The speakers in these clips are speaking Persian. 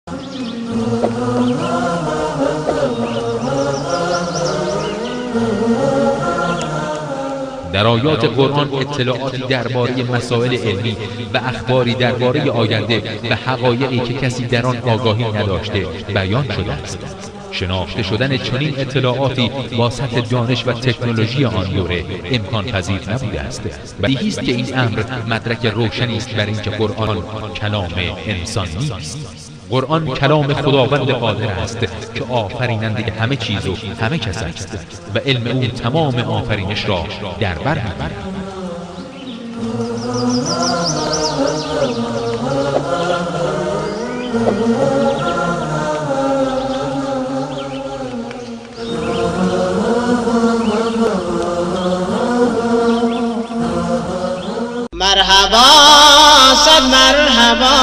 در آیات قرآن اطلاعاتی درباره مسائل علمی و اخباری درباره آینده و حقایقی که کسی در آن آگاهی نداشته بیان شده است. شناخته شدن چنین اطلاعاتی با سطح دانش و تکنولوژی آن دوره امکان پذیر نبوده است. بدیهی است که این امر مدرک روشنی است بر اینکه قرآن کلام انسان نیست. قرآن کلام خداوند قادر است که آفریننده همه چیز و همه کس است و علم او تمام آفرینش را در بر می‌گیرد. مرحبا صد مرحبا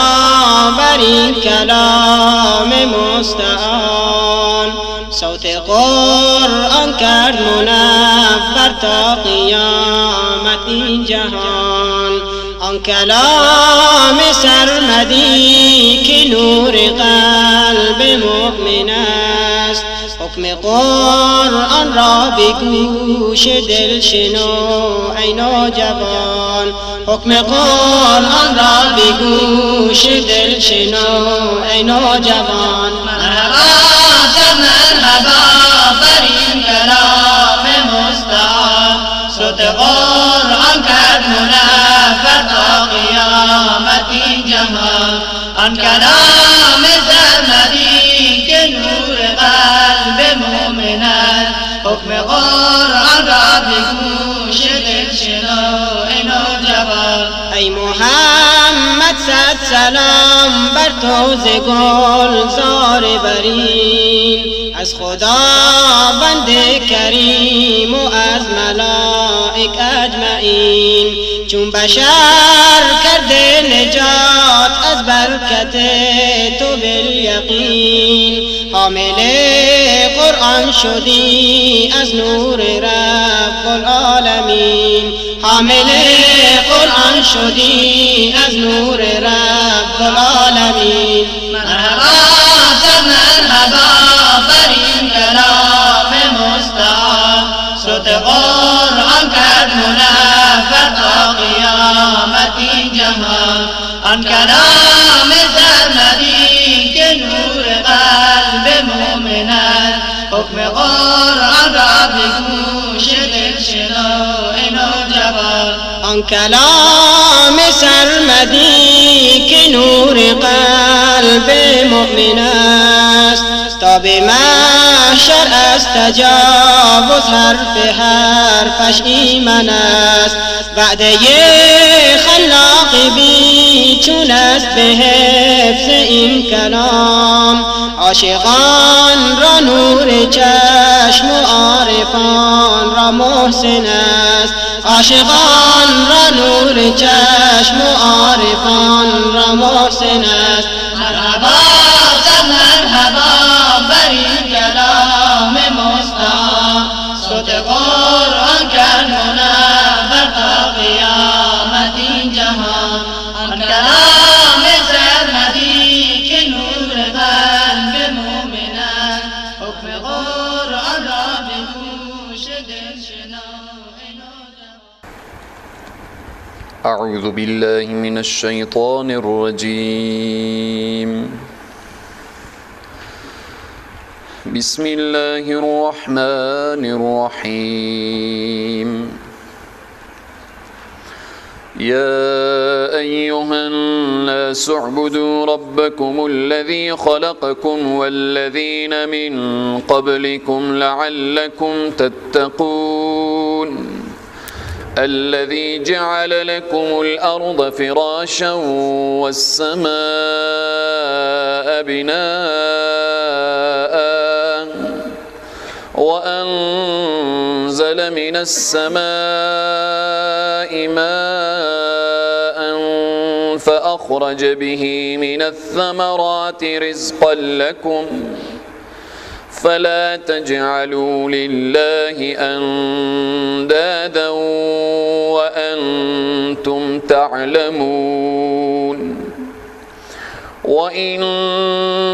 بر این کلام مستعان، صوت قرآن کرد منور تا قیامت این جهان. آن کلام سرمدی که نور قلب مؤمن است، حکم قرآن را به گوش دل شنو ای نوجوان. حکم قرآن را به گوش دل شنو ای نوجوان. مرحبا صد مرحبا بر این کلام مستعان، صوت قرآن کرد منور تا قیامت این جهان. آن کلام سرمدی که نور قلب مؤمن است، حکم قرآن را به گوش دل شنو ای نوجوان. ای محمد صد سلام بر تو ز گلزار برین، از خداوند کریم و از ملائک اجمعین. چون بشر کرده نجات از برکت تو بالیقین، حامل قرآن شدی از نور رب العالمین. حامل قرآن شدی از نور رب العالمین. مرحبا صد مرحبا بر این کلام مستعان، صوت قرآن کرد منور تا قیامت این جهان. آن کلام سرمدی که نور قلب مؤمن است، حکم قرآن را به گوش دل شنو ای نوجوان. آن کلام سرمدی که نور قلب مؤمن است، تا به محشر از تجاوز حرفش ایمن است. وعده خلاق بی چون است به حفظ این کلام، عاشقان را نور چشم و عارفان را محسن است. عاشقان را نور چشم و عارفان را محسن است. مرحبا صد مرحبا بر این کلام مستعان، صوت قرآن کرد منور تا قیامت این جهان. آن کلام سرمدی که نور قلب مؤمن است، حکم قرآن را به گوش دل شنو ای نوجوان. اعوذ بالله من الشیطان الرجیم. بسم الله الرحمن الرحيم. يا أيها الناس اعبدوا ربكم الذي خلقكم والذين من قبلكم لعلكم تتقون. الذي جعل لكم الأرض فراشا والسماء بناء وأنزل من السماء ماء فأخرج به من الثمرات رزقا لكم فلا تجعلوا لله أندادا وأنتم تعلمون. وإن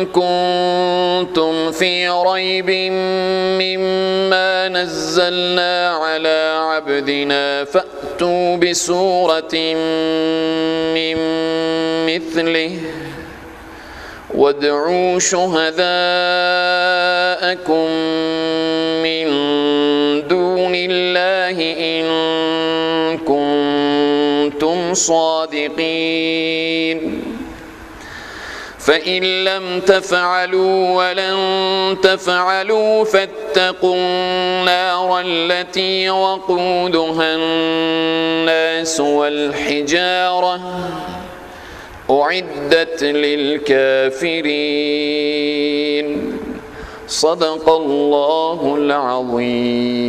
كنتم في ريب مما نزلنا على عبدنا فأتوا بسورة من مثله وادعوا شهداءكم من دون الله إن كنتم صادقين فإن لم تفعلوا ولن تفعلوا فاتقوا النار التي وقودها الناس والحجارة أعدت للكافرين صدق الله العظيم.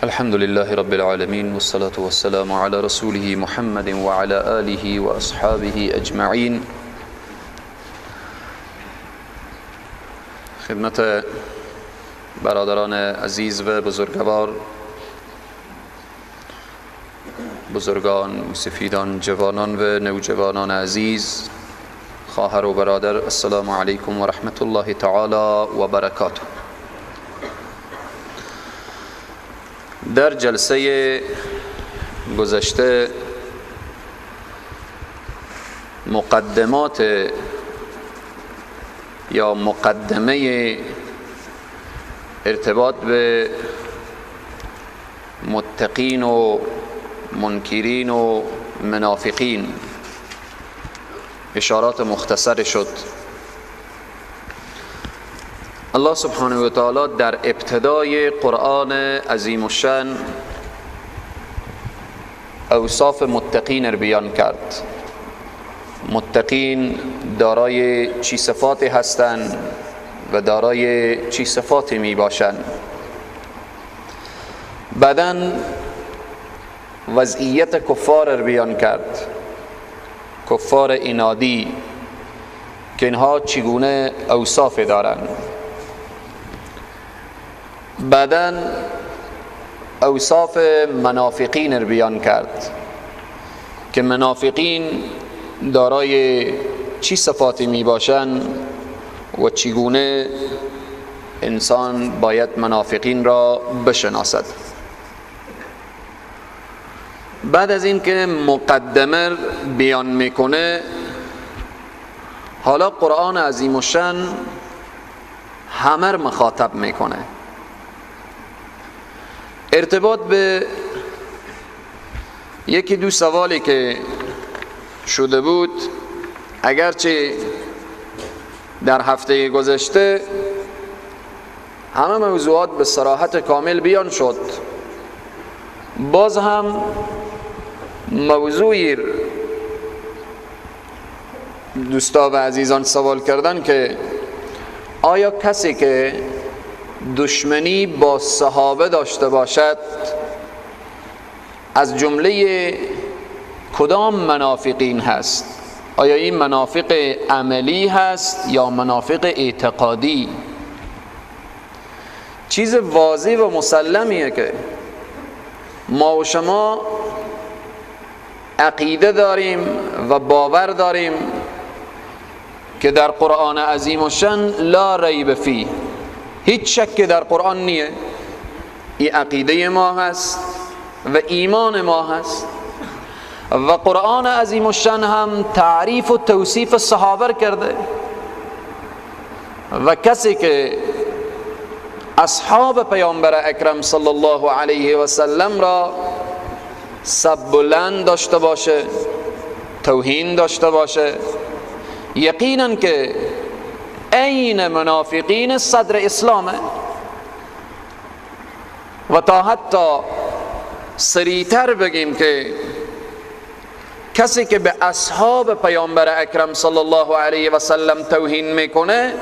الحمد لله رب العالمين والصلاة والسلام على رسوله محمد وعلى آله وأصحابه أجمعين. خدمت برادران عزیز و بزرگوار، بزرگان، سفیدان، جوانان و نوجوانان عزیز، خواهر و برادر، السلام علیکم و رحمت الله تعالی و برکاته. در جلسه گذشته مقدمات یا مقدمه ارتباط به متقین و منکرین و منافقین اشارات مختصر شد. الله سبحانه و تعالی در ابتدای قرآن عظیم الشان اوصاف متقین را بیان کرد. متقین دارای چی صفاتی هستند و دارای چی صفاتی می باشند. بعداً وضعیت کفار را بیان کرد، کفار عنادی که اینها چگونه اوصاف دارند. بعداً اوصاف منافقین را بیان کرد که منافقین دارای چی صفاتی می باشند و چگونه انسان باید منافقین را بشناسد. بعد از این که مقدمه بیان میکنه، حالا قرآن عظیم الشان همه را مخاطب میکنه. ارتباط به یکی دو سوالی که شده بود، اگرچه در هفته گذشته همه موضوعات به صراحت کامل بیان شد، باز هم موضوعی دوستا و عزیزان سوال کردن که آیا کسی که دشمنی با صحابه داشته باشد از جمله کدام منافقین هست؟ آیا این منافق عملی هست یا منافق اعتقادی؟ چیز واضح و مسلمیه که ما و شما عقیده داریم و باور داریم که در قرآن عظیم الشان لا ریب فیه، هیچ شک در قرآن نیه. این عقیده ما هست و ایمان ما هست و قرآن عظیم الشان هم تعریف و توصیف صحابه کرده و کسی که اصحاب پیامبر اکرم صلی الله علیه و سلم را سب بلند داشته باشه، توهین داشته باشه، یقینا که عین منافقین صدر اسلامه. و تا حتی سریعتر بگیم که کسی که به اصحاب پیامبر اکرم صلی الله علیه و سلم توهین میکنه،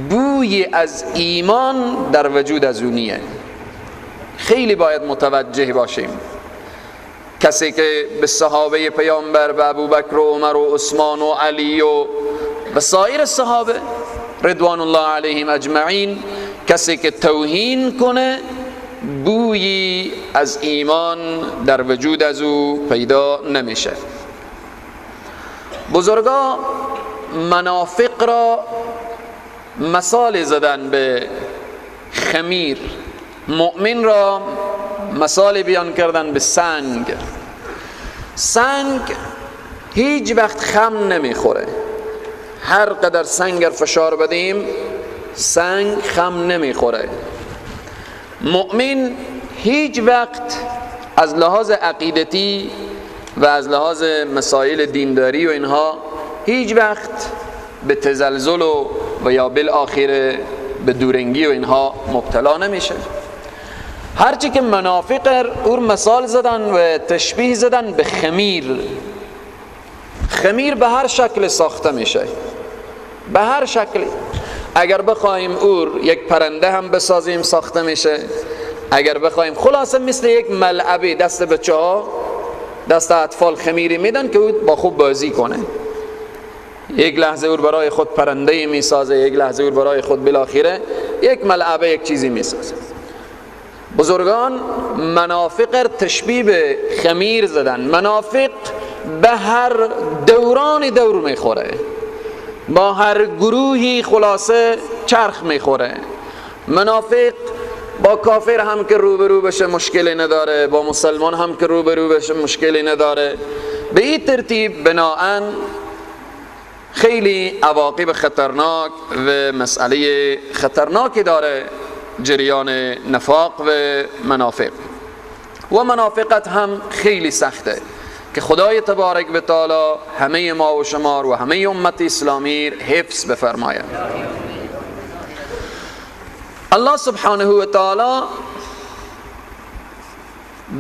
بوی از ایمان در وجود از اونیه. خیلی باید متوجه باشیم. کسی که به صحابه پیامبر، به ابوبکر و عمر و عثمان و علی و سایر صحابه رضوان الله علیهم اجمعین، کسی که توهین کنه، بویی از ایمان در وجود از او پیدا نمیشه. بزرگا منافق را مثال زدن به خمیر، مؤمن را مثال بیان کردن به سنگ. سنگ هیچ وقت خم نمیخوره. هر قدر سنگ فشار بدیم سنگ خم نمیخوره. مؤمن هیچ وقت از لحاظ عقیدتی و از لحاظ مسائل دینداری و اینها هیچ وقت به تزلزل و یا بالاخره به دورنگی و اینها مبتلا نمیشه. هرچی که منافق او مثال زدن و تشبیه زدن به خمیر. خمیر به هر شکل ساخته میشه، به هر شکلی. اگر بخوایم یک پرنده هم بسازیم ساخته میشه. اگر بخوایم خلاصه مثل یک ملعبه دست بچه ها، دست اطفال خمیری میدن که او با خوب بازی کنه. یک لحظه او برای خود پرنده میسازه، یک لحظه او برای خود بالاخره یک ملعبه یک چیزی میسازه. بزرگان منافق تشبیه به خمیر زدن. منافق به هر دوران دور میخوره، با هر گروهی خلاصه چرخ میخوره. منافق با کافر هم که روبرو بشه مشکلی نداره، با مسلمان هم که روبرو بشه مشکلی نداره. به این ترتیب بناهن خیلی عواقب خطرناک و مسئله خطرناکی داره جریان نفاق و منافق. و منافقت هم خیلی سخته که خدای تبارک و تعالی همه ما و شما و همه امت اسلامی حفظ بفرماید. الله سبحانه و تعالی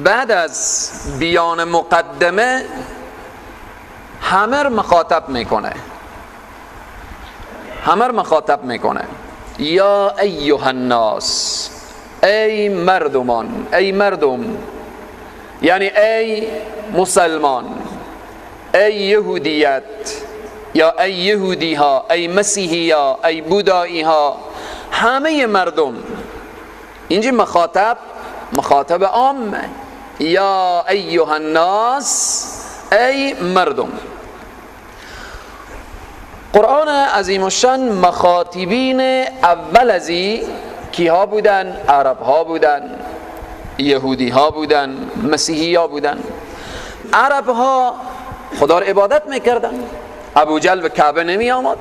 بعد از بیان مقدمه همه مخاطب میکنه. یا ایها الناس، ای مردمان، ای مردم، یعنی ای مسلمان، ای یهودیت، یا ای یهودی ها، ای مسیحی ها، ای بودایی ها، همه مردم. اینجا مخاطب عام. یا ایها الناس، ای مردم. قرآن عظیم الشان مخاطبین اول ازی کیها بودن؟ عرب ها بودن، یهودی ها بودن، مسیحی ها بودن. عرب ها خدا را عبادت میکردن. ابو جهل به کعبه نمی آمد،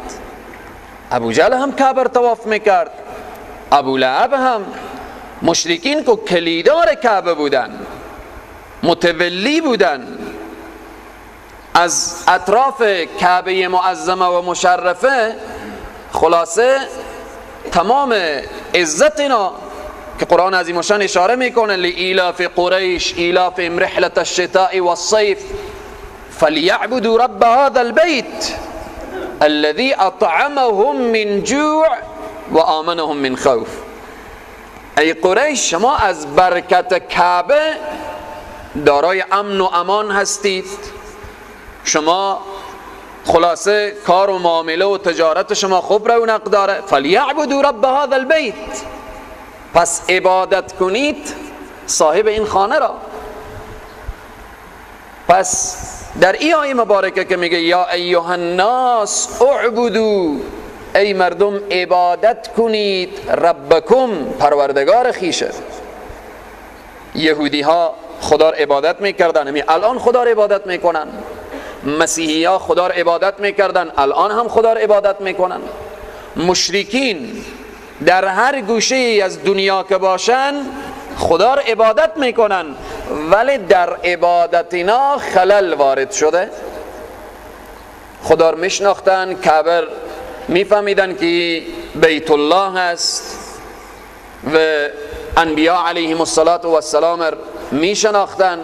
ابو جهل هم کعبه طواف میکرد. ابو لهب هم، مشرکین که کلیدار کعبه بودن، متولی بودن، از اطراف کعبه معظمه و مشرفه خلاصه تمام عزت اینا که قرآن عظیم الشان اشاره میکنه لإیلاف قریش ایلافهم رحلة الشتاء والصيف فلیعبدوا رب هذا البيت الذي اطعمهم من جوع و آمنهم من خوف. ای قریش، شما از برکت کعبه دارای امن و امان هستید. شما خلاصه کار و معامله و تجارت شما خوب رونق داره. فلیعبدوا رب هذا البيت، پس عبادت کنید صاحب این خانه را. پس در این آیه مبارکه که میگه یا ایها الناس اعبدوا، ای مردم عبادت کنید ربکم، پروردگار خیشه. یهودی ها خدا را عبادت میکردن، الان خدا را عبادت میکنن. مسیحی ها خدا را عبادت میکردن، الان هم خدا را عبادت میکنن. مشرکین در هر گوشه از دنیا که باشن خدا را عبادت میکنن، ولی در عبادتنا خلل وارد شده. خدا را میشناختن، کعبه میفهمیدن که بیت الله هست و انبیاء علیهم السلام میشناختن.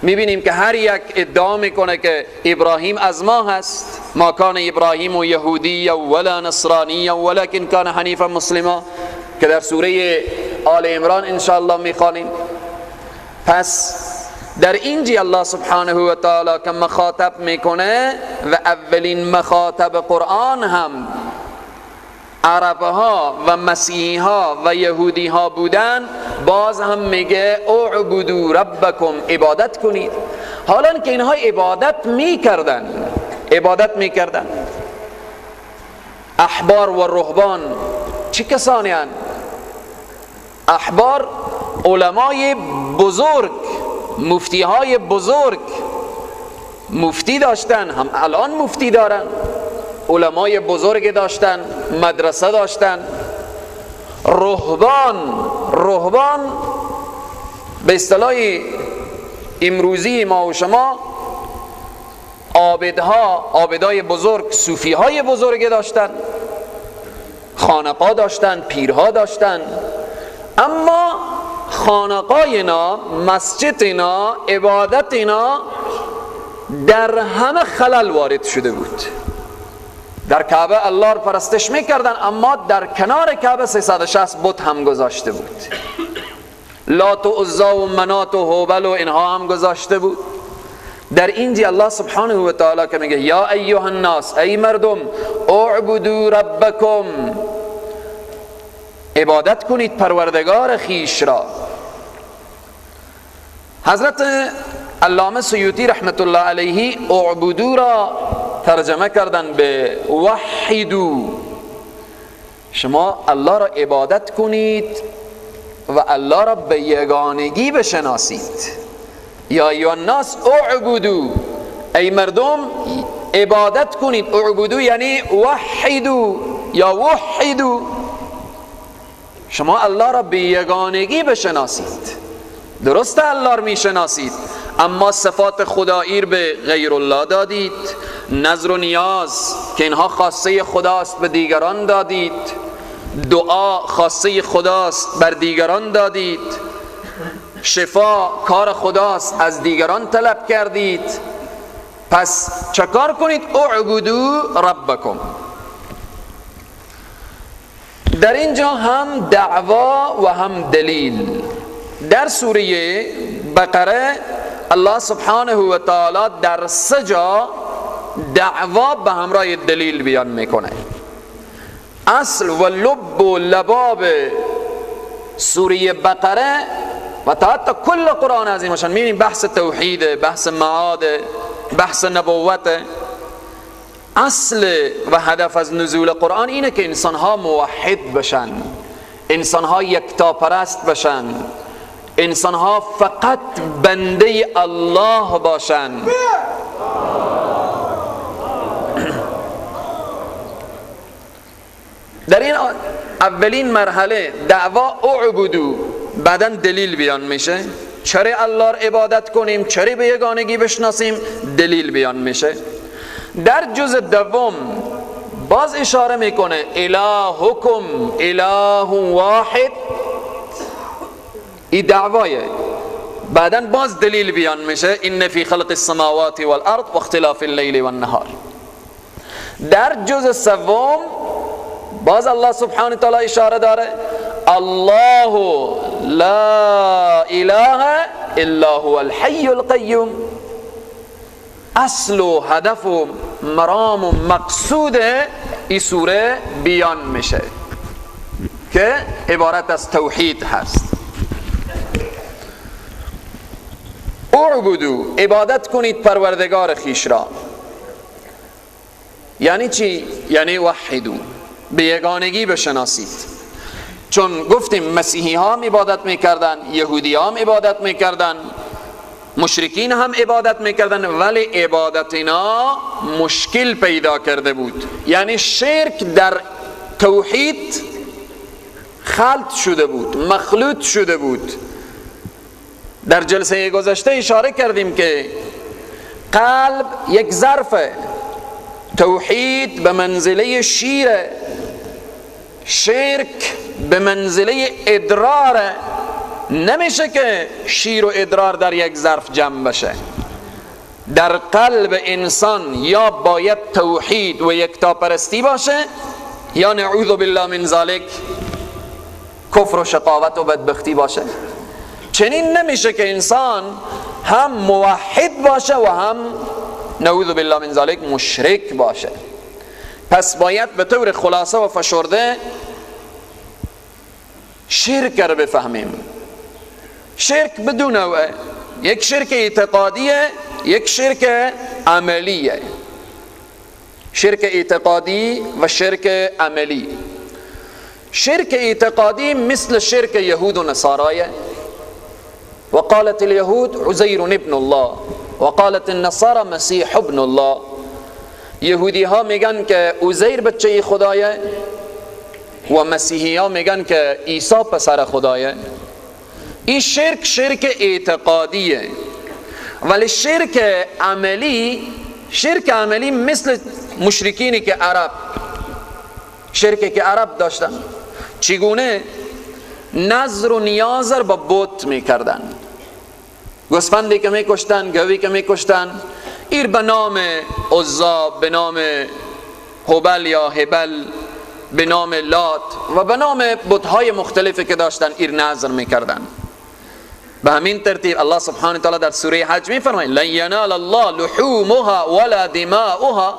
میبینیم که هر یک ادعا میکنه که ابراهیم از ما هست. ما کان ابراهیم و یهودی ولا نصرانی ولکن کان حنیفا مسلما که در سوره آل عمران انشاءالله میخوانیم. پس در اینجا الله سبحانه و تعالی که مخاطب میکنه و اولین مخاطب قرآن هم عربها و مسیحی ها و یهودی ها بودن، باز هم میگه اعبدوا ربکم، عبادت کنید. حالا که اینها عبادت میکردن، احبار و رهبان چه کسانی هستند؟ احبار علمای بزرگ، مفتی های بزرگ، مفتی داشتن، هم الان مفتی دارن، علمای بزرگ داشتن، مدرسه داشتن. رهبان به اصطلاح امروزی ما و شما عابدهای بزرگ، صوفیهای بزرگ داشتن، خانقاه داشتن، پیرها داشتن. اما خانقاه اینا، مسجد اینا، عبادت اینا در همه خلل وارد شده بود. در کعبه الله را پرستش میکردن، اما در کنار کعبه 360 بت هم گذاشته بود. لات و عزا و منات و هبل و اینها هم گذاشته بود. در اینجا الله سبحانه و تعالی که میگه یا ایها الناس، ای مردم، اعبدوا ربکم، عبادت کنید پروردگار خیش را. حضرت علامه سیوطی رحمت الله علیه اعبدوا را ترجمه کردن به وحدو، شما الله را عبادت کنید و الله را به یگانگی بشناسید. یا ایها الناس اعبدوا، ای مردم عبادت کنید. اعبدوا یعنی وحدو یا وحدو، شما الله را به یگانگی بشناسید. درسته الله را میشناسید، اما صفات خدایی به غیر الله دادید. نظر و نیاز که اینها خاصه خداست به دیگران دادید. دعا خاصه خداست بر دیگران دادید. شفا کار خداست از دیگران طلب کردید. پس چکار کنید؟ اعبدوا ربکم. در اینجا هم دعوا و هم دلیل. در سوره بقره الله سبحانه و تعالی در 3 جا دعوا به همراه دلیل بیان میکنه. اصل و لب و لباب سوره بقره و تا حتی کل قرآن عظیمشان میبینیم بحث توحید، بحث معاد، بحث نبوت. اصل و هدف از نزول قرآن اینه که انسانها موحد بشن، انسانها یکتاپرست بشن، انسانها فقط بنده الله باشن. در این اولین مرحله دعوا اعبدو، بعدا دلیل بیان میشه. چرا الله را عبادت کنیم، چرا به یگانگی بشناسیم، دلیل بیان میشه. در جز دوم باز اشاره میکنه الهکم اله واحد، این دعوایه. بعدا باز دلیل بیان میشه ان فی خلق السماوات والارض واختلاف اللیل والنهار. در جز سوم باز الله سبحانه تعالی اشاره داره الله لا اله الا هو الحی القیوم. اصل و هدف و مرام و مقصود این سوره بیان میشه که عبارت از توحید هست. اعبدو، عبادت کنید پروردگار خیش را. یعنی چی؟ یعنی وحدو، به یگانگی بشناسید. چون گفتیم مسیحی ها هم عبادت میکردن، یهودی ها هم عبادت میکردن، مشرکین هم عبادت میکردن، ولی عبادت اینا مشکل پیدا کرده بود. یعنی شرک در توحید خلط شده بود، مخلوط شده بود. در جلسه گذشته اشاره کردیم که قلب یک ظرفه، توحید به منزله شیره، شرک به منزله ادراره. نمیشه که شیر و ادرار در یک ظرف جمع بشه. در قلب انسان یا باید توحید و یکتاپرستی باشه، یا نعوذ بالله من ذالک کفر و شقاوت و بدبختی باشه. چنین نمیشه که انسان هم موحد باشه و هم نعوذ بالله من ذالک مشرک باشه. پس باید به طور خلاصه و فشرده شرک رو بفهمیم. شرک بدون نوعه، یک شرک اعتقادیه، یک شرک عملیه. شرک اعتقادی و شرک عملی. شرک اعتقادی مثل شرک یهود و نصارایه. وقالت اليهود عزير ابن الله وقالت النصارى مسیح ابن الله. یهودی ها میگن که عزیر بچه خدایه و مسیحی ها میگن که عیسی پسر خدایه. این شرک اعتقادیه. ولی شرک عملی مثل مشرکینی که شرکی که عرب داشتن. چگونه؟ نظر و نیاز با بت میکردن. گوسفندی که میکشتن، گوی که میکشتن، ایر به نام عزا، به نام هبل یا هبل، به نام لات و به نام بت‌های مختلفی که داشتن ایر نظر میکردن. به همین ترتیب الله سبحانه و تعالی در سوره حج میفرماید لن ینال الله لحومها ولا دماؤها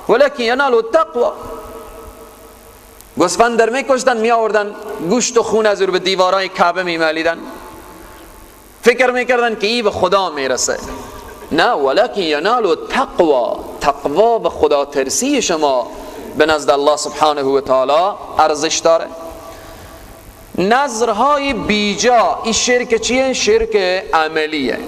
ولکن ینال التقوى. گوسفند در میکشتن، می آوردن گوشت و خون از رو به دیوارای کعبه میمالیدن، فکر میکردن که این به خدا میرسه. نه، ولکن ینال التقوى، تقوا به خدا ترسی شما به نزد الله سبحانه و تعالی ارزش داره. نظرهای بیجا، این شرک چیه؟ شرک عملیه.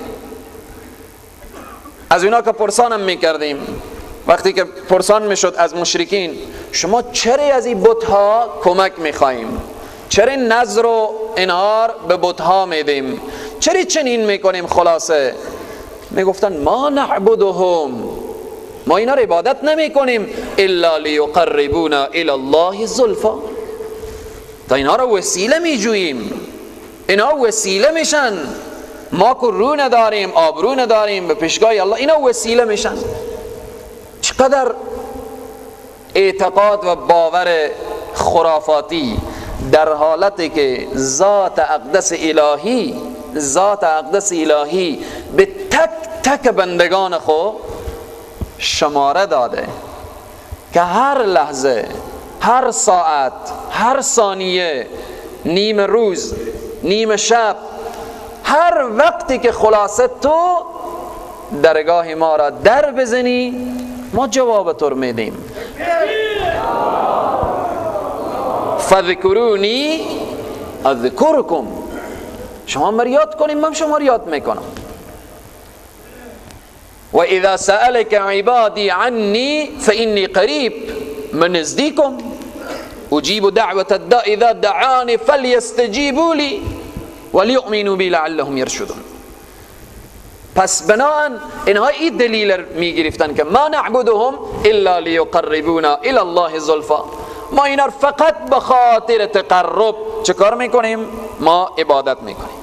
از اینا که پرسانم میکردیم، وقتی که پرسان میشد از مشرکین شما چرا از این بت‌ها کمک میخواییم؟ چرا نظر و انهار به بت‌ها میدیم؟ چرا چنین میکنیم؟ خلاصه میگفتن ما نعبدهم، ما اینا رو عبادت نمیکنیم الا لیقربونا الی الله زلفا، تا اینا رو وسیله میجوییم، اینا وسیله میشن. ما که رو نداریم، آبرو نداریم به پیشگاه الله، اینا وسیله میشن. چقدر اعتقاد و باور خرافاتی، در حالتی که ذات اقدس الهی به تک تک بندگان خو شماره داده که هر لحظه، هر ساعت، هر ثانیه، نیم روز، نیم شب، هر وقتی که خلاصه تو درگاه ما را در بزنی ما جواب تو رو میدیم. فذکرونی اذکرکم، شما من یاد کنیم من شما رو یاد میکنم. و اذا سألك عبادی عنی فإنی قریب، من نزدیکم، اجیب دعوت الداء اذا دعانی فلیستجیبوا لی ولیؤمنوا بی لعلهم یرشدون. پس بناهن اینها این دلیل میگرفتن که ما نعبدهم الا لیقربونا الی الله زلفا، ما اینا فقط به خاطر تقرب چه کار میکنیم؟ ما عبادت میکنیم.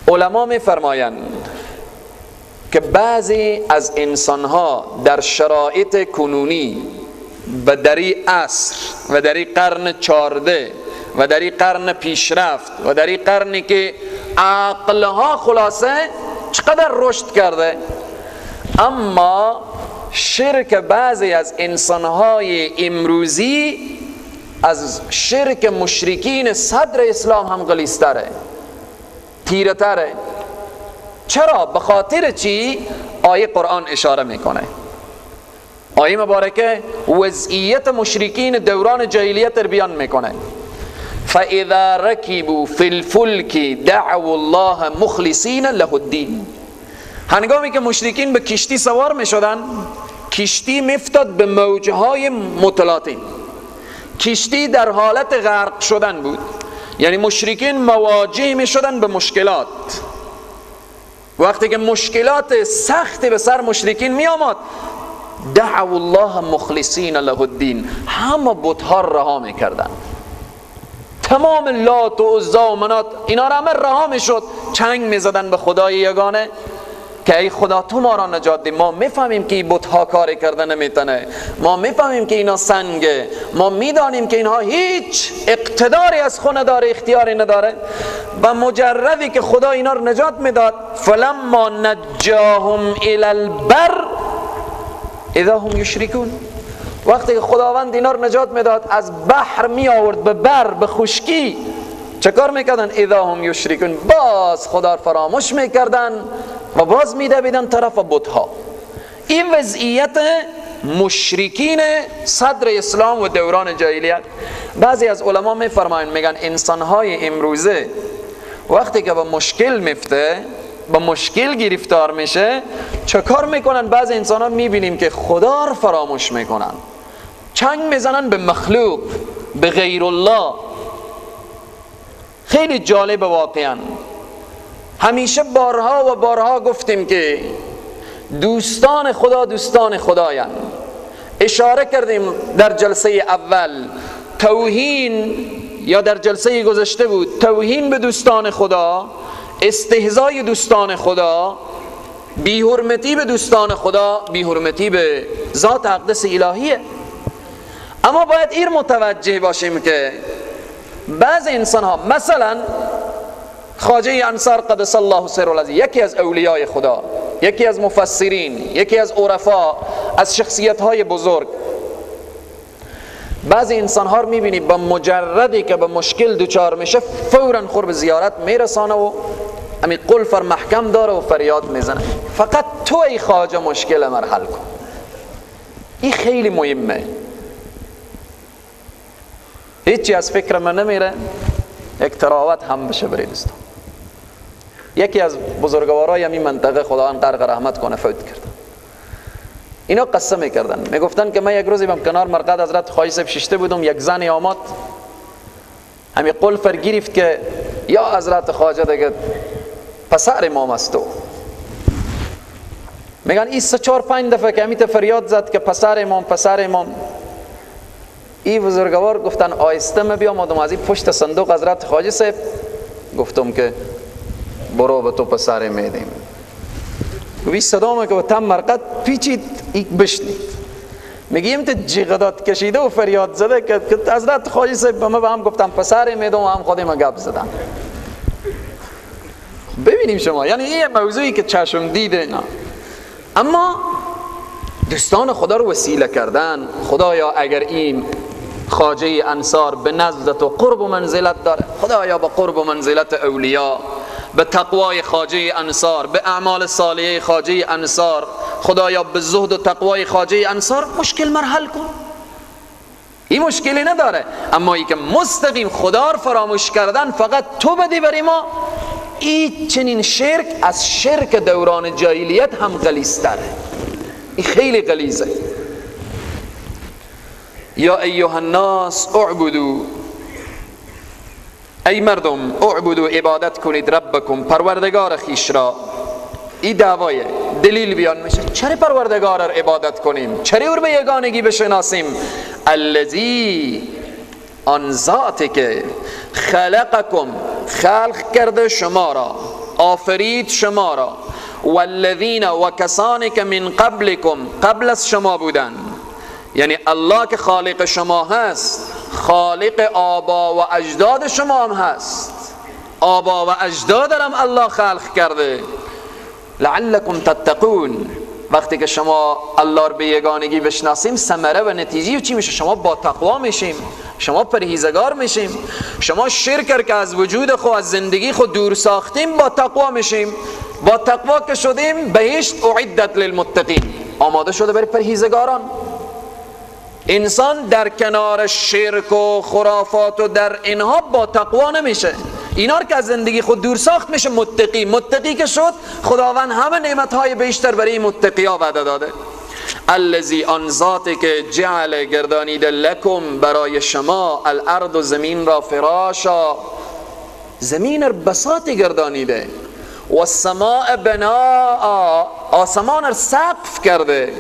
علما میفرمایند که بعضی از انسانها در شرایط کنونی و در این عصر و در این قرن 14 و در این قرن پیشرفت و در این قرنی که عقلها خلاصه چقدر رشد کرده، اما شرک بعضی از انسانهای امروزی از شرک مشرکین صدر اسلام هم غلیظ‌تره، تیره‌تره. چرا؟ به خاطر چی؟ آیه قرآن اشاره میکنه. آیه مبارکه وضعیت مشرکین دوران جاهلیت رو بیان میکنه. فاذا ركبوا في الفلك دعوا الله مخلصین له الدین. هنگامی که مشرکین به کشتی سوار میشدن، کشتی میفتاد به موجهای متلاطم، کشتی در حالت غرق شدن بود، یعنی مشرکین مواجه میشدن به مشکلات. وقتی که مشکلات سختی به سر مشرکین می آمد، دعوا الله مخلصین له الدین، همه بت‌ها رها میکردن، تمام لات و عزا و منات اینا را همه رها میشد، چنگ میزدن به خدای یگانه که ای خدا تو ما را نجات دی. ما میفهمیم که این بت‌ها کاری کردن نمیتونه، ما میفهمیم که اینا سنگه، ما میدانیم که اینها هیچ اقتداری از خود نداره، اختیاری نداره. و مجردی که خدا اینا رو نجات میداد، فلما نجاهم الی البر اذا هم یشرکون، وقتی که خداوند اینا رو نجات میداد از بحر می آورد به بر، به خشکی، چه کار میکردن؟ اذا هم یشرکون، باز خدا فراموش میکردن و باز میدویدن طرف بتها. این وضعیت مشرکین صدر اسلام و دوران جاهلیت. بعضی از علما میفرمایند، میگن انسانهای امروزه وقتی که به مشکل میفته، به مشکل گرفتار میشه، چه کار میکنن؟ بعضی انسان ها میبینیم که خدا رو فراموش میکنن، چنگ میزنن به مخلوق، به غیر الله. خیلی جالب واقعا. همیشه بارها و بارها گفتیم که دوستان خدا دوستان خدایند. اشاره کردیم در جلسه اول، توهین یا در جلسه گذشته بود، توهین به دوستان خدا، استهزای دوستان خدا، بی‌حرمتی به دوستان خدا، بی‌حرمتی به ذات اقدس الهیه. اما باید این متوجه باشیم که بعض انسان ها، مثلا خواجه انصار قدس الله سره العزیز، یکی از اولیای خدا، یکی از مفسرین، یکی از عرفا، از شخصیت های بزرگ، بعضی انسان ها رو میبینی با مجردی که به مشکل دوچار میشه فوراً خور به زیارت میرسانه و امی قلفر محکم داره و فریاد میزنه فقط تو ای خواجه مشکل من حل کن. این خیلی مهمه. هیچی از فکر من نمیره یک تراوت هم بشه برای دوستان. یکی از بزرگوارای همین منطقه خداوند غرق رحمت کنه فوت کرد. اینا قصه میکردن، میگفتن که من یک روزی بم کنار مرقد حضرت خواجه صاحب ششته بودم، یک زن آمد همین قلفر گرفت که یا حضرت خواجه دیگه پسر امام است تو. میگن این 3-4-5 دفعه که همیت فریاد زد که پسر امام پسر امام. این بزرگوار گفتن آیسته من بیامدم از این پشت صندوق حضرت خواجه صاحب گفتم که برو به تو پسر میدیم. وی صدامه که تم مرقد پیچید ایک بشنید، میگیم تو جیغدات کشیده و فریاد زده که حضرت خواجه صاحب به من هم گفتم پسر میدم و هم خودم گپ زدم. ببینیم شما، یعنی این موضوعی که چشم دیده نه. اما دوستان خدا رو وسیله کردن. خدایا اگر این خواجه انصار به نزد تو قرب و منزلت داره، خدایا به قرب و منزلت اولیا، به تقوای خواجه انصار، به اعمال صالحه خواجه انصار، خدایا به زهد و تقوای خواجه انصار مشکل مرحل کن. این مشکلی نداره، اما ای که مستقیم خدا رو فراموش کردن فقط تو بدی بری ما، این چنین شرک از شرک دوران جاهلیت هم غلیظ‌تره. این خیلی غلیظه. یا ایها الناس اعبدوا، ای مردم اعبدوا عبادت کنید ربکم، پروردگار خیش را. این دعوایه، دلیل بیان میشه چرا پروردگار را عبادت کنیم، چرا او به یگانگی بشناسیم. الذی، آن ذاتی که خلقکم، خلق کرده شما را، آفرید شما را، والذین، و کسانی که من قبلکم، قبل از شما بودن. یعنی الله که خالق شما هست، خالق آبا و اجداد شما هم هست. آبا و اجداد هم الله خلق کرده. لعلکم تتقون، وقتی که شما الله رو به یگانگی بشناسیم ثمره و نتیجه چی میشه؟ شما با تقوا میشیم، شما پرهیزگار میشیم. شما شرک که از وجود خود، از زندگی خود دور ساختیم، با تقوا میشیم. با تقوا که شدیم بهشت اعدت للمتقین، آماده شده برای پرهیزگاران. انسان در کنار شرک و خرافات و در اینها با تقوا نمیشه. اینا که از زندگی خود دور ساخت میشه متقی. متقی که شد خداوند همه نعمتهای بیشتر برای متقیا وعده داده. الذی، آن ذاتی که جعل گردانیده لکم، برای شما، الارض، و زمین را، فراشا، زمین را بساط گردانیده، و السماء بناء، آسمان را سقف کرده،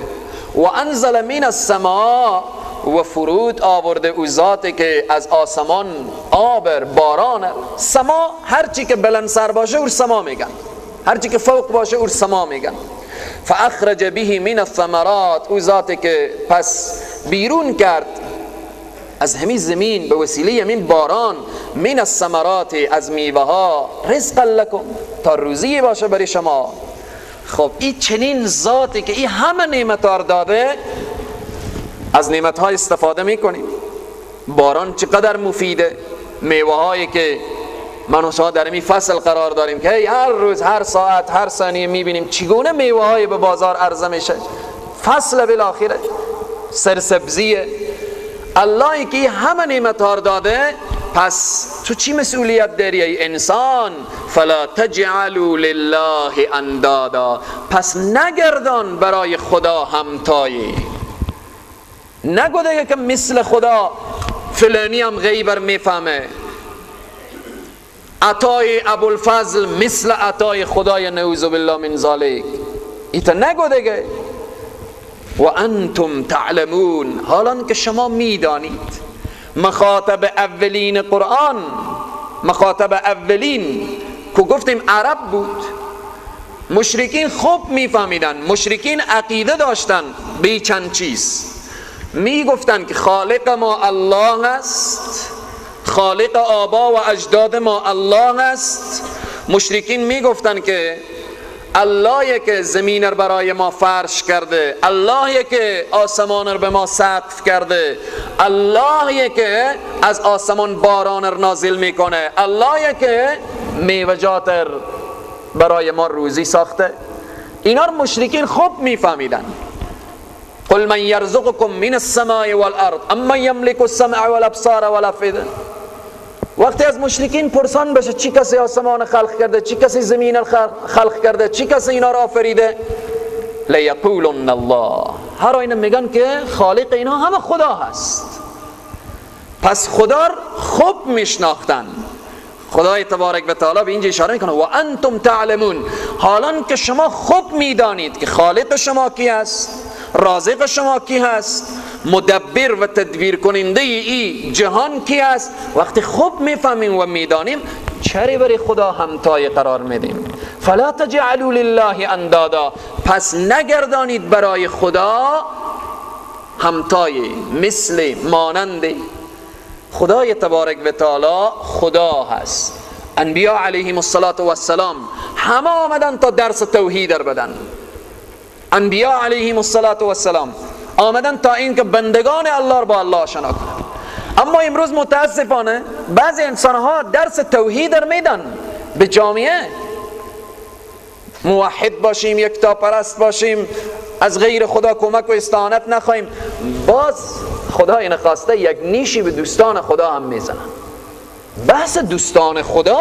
و انزل من السماء، و فرود آورده او ذاتی که از آسمان آبر، باران. سما هرچی که بلند سر باشه او سما میگن، هرچی که فوق باشه او سما میگن. فاخرج به من الثمرات، او ذاتی که پس بیرون کرد از همین زمین به وسیله همین باران، من الثمرات، از میوه ها، رزقا لکم، تا روزی باشه برای شما. خب این چنین ذاتی که این همه نعمت‌ها داده، از نعمت‌ها استفاده میکنیم. باران چقدر مفیده، میوه هایی که من و شما در این فصل قرار داریم که هر روز، هر ساعت، هر ثانیه میبینیم چگونه میوه های به بازار عرضه میشه. فصل بالاخره سرسبزیه. اللهی که همه نعمت ها داده، پس تو چی مسئولیت داری ای انسان؟ فلا تجعلوا لله اندادا، پس نگردان برای خدا همتایی. نگو دیگه که مثل خدا فلانی هم غیبر میفهمه، عطای ابوالفضل مثل عطای خدای، نعوذ بالله من ذالک. ایتا نگو دیگه. و انتم تعلمون، حالا که شما میدانید. مخاطب اولین قرآن، مخاطب اولین که گفتیم عرب بود، مشرکین خوب میفهمیدن. مشرکین عقیده داشتن به چند چیز. میگفتن که خالق ما الله است، خالق آبا و اجداد ما الله است. مشرکین میگفتن که اللهی که زمین رو برای ما فرش کرده، اللهی که آسمان رو به ما سقف کرده، اللهی که از آسمان باران رو نازل میکنه، اللهی که میوجات برای ما روزی ساخته. اینا رو مشرکین خوب میفهمیدن. قل من یرزقکم من السماء والارض اما یملک السمع والابصار والافئده. وقتی از مشرکین پرسان بشه چی کسی آسمان خلق کرده، چی کسی زمین خلق کرده، چی کسی اینا را آفریده، لیقولن الله. هر اینا میگن که خالق اینا همه خدا هست. پس خدا را خوب میشناختن. خدای تبارک و تعالی به اینجا اشاره میکنه و انتم تعلمون، حالا که شما خوب میدانید که خالق شما کی هست، رازق شما کی هست، مدبر و تدبیر کننده ای جهان کی هست. وقتی خوب میفهمیم و میدانیم، چرا برای خدا همتای قرار میدیم؟ فلا تجعلوا لله اندادا، پس نگردانید برای خدا همتای، مثل، مانند. خدای تبارک و تعالی خدا هست. انبیاء علیهم السلام همه آمدن تا درس توحید رو بدن. انبیاء علیهم السلام آمدن تا این که بندگان الله رو با الله آشنا کنند. اما امروز متاسفانه بعضی انسانها درس توحید رو میدن به جامعه. موحد باشیم، یکتا پرست باشیم، از غیر خدا کمک و استعانت نخواهیم. باز خدای نخواسته یک نیشی به دوستان خدا هم میزنن. بحث دوستان خدا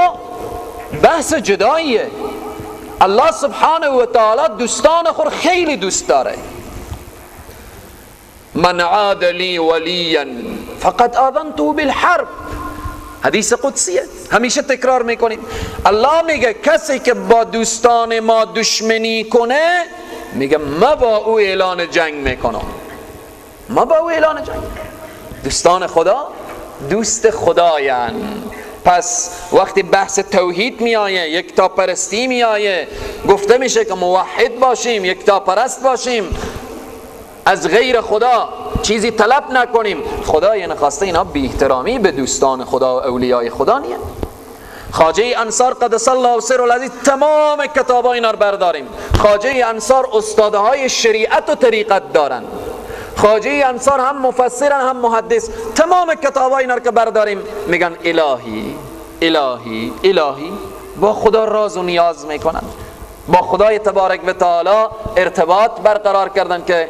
بحث جداییه. الله سبحانه و تعالی دوستان خود خیلی دوست داره. من عاد لی ولیا فقد آذنته بالحرب، حدیث قدسیه، همیشه تکرار میکنیم. الله میگه کسی که با دوستان ما دشمنی کنه، میگه ما با او اعلان جنگ میکنم. ما با او اعلان جنگ. دوستان خدا دوست خدایان. پس وقتی بحث توحید می آیه، یکتا پرستی می آیه، گفته میشه که موحد باشیم، یکتا پرست باشیم، از غیر خدا چیزی طلب نکنیم. خدای نخواسته اینا بی احترامی به دوستان خدا و اولیای خدا نیه. خواجه انصار قدس الله سره العزیز تمام کتابای اینا رو برداریم. خواجه انصار استادهای شریعت و طریقت دارن. خواجه انصار هم مفسرن هم محدث. تمام کتابای اینا رو که برداریم میگن الهی الهی الهی، با خدا راز و نیاز میکنن، با خدای تبارک و تعالی ارتباط برقرار کردن که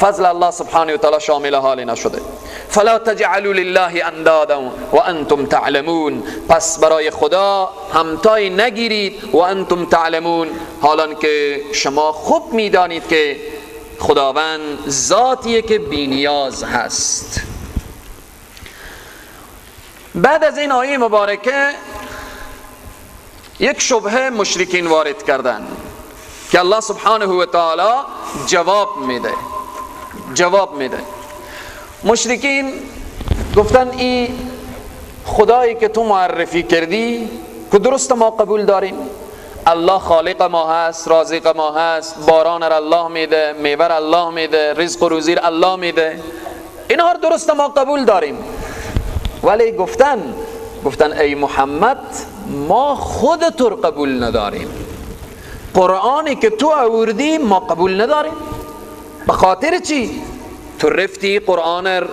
فضل الله سبحانه و تعالی شامل حال نشده. فلا تجعلوا لله اندادا و انتم تعلمون، پس برای خدا همتای نگیرید و انتم تعلمون، حالا که شما خوب میدانید که خداوند ذاتیه که بی نیاز هست. بعد از این آیه مبارکه یک شبهه مشرکین وارد کردن که الله سبحانه و تعالی جواب میده. مشرکین گفتن این خدایی که تو معرفی کردی که درست ما قبول داریم، الله خالق ما هست، رازق ما هست، باران را الله میده، میوه را الله میده، رزق و روزی را الله میده، اینها درست ما قبول داریم. ولی گفتن ای محمد ما خود تو رو قبول نداریم، قرآنی که تو آوردی ما قبول نداریم. به خاطر چی؟ تو رفتی قرآن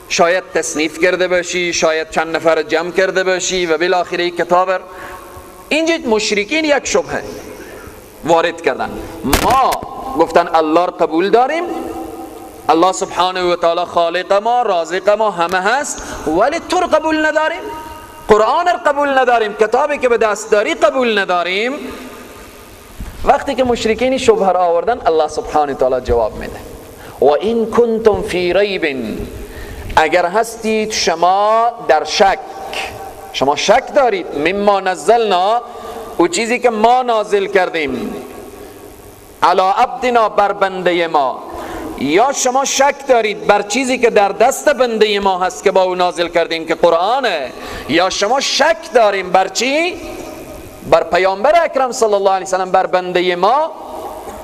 شاید تصنیف کرده باشی، شاید چند نفر جمع کرده باشی و بالاخره کتاب اینجا مشرکین یک شبهه وارد کردن. ما گفتن الله را قبول داریم، الله سبحانه و تعالی خالق ما، رازق ما همه هست، ولی تو را قبول نداریم، قرآن را قبول نداریم، کتابی که به دست داری قبول نداریم. وقتی که مشرکین شبهه را آوردن، الله سبحانه و تعالی جواب میده و این کنتم فی ریب، اگر هستید شما در شک، شما شک دارید، مما نزلنا، او چیزی که ما نازل کردیم، علی عبدنا، بر بنده ما، یا شما شک دارید بر چیزی که در دست بنده ما هست که با او نازل کردیم که قرآنه، یا شما شک داریم بر چی؟ بر پیامبر اکرم صلی الله علیه وسلم، بر بنده ما.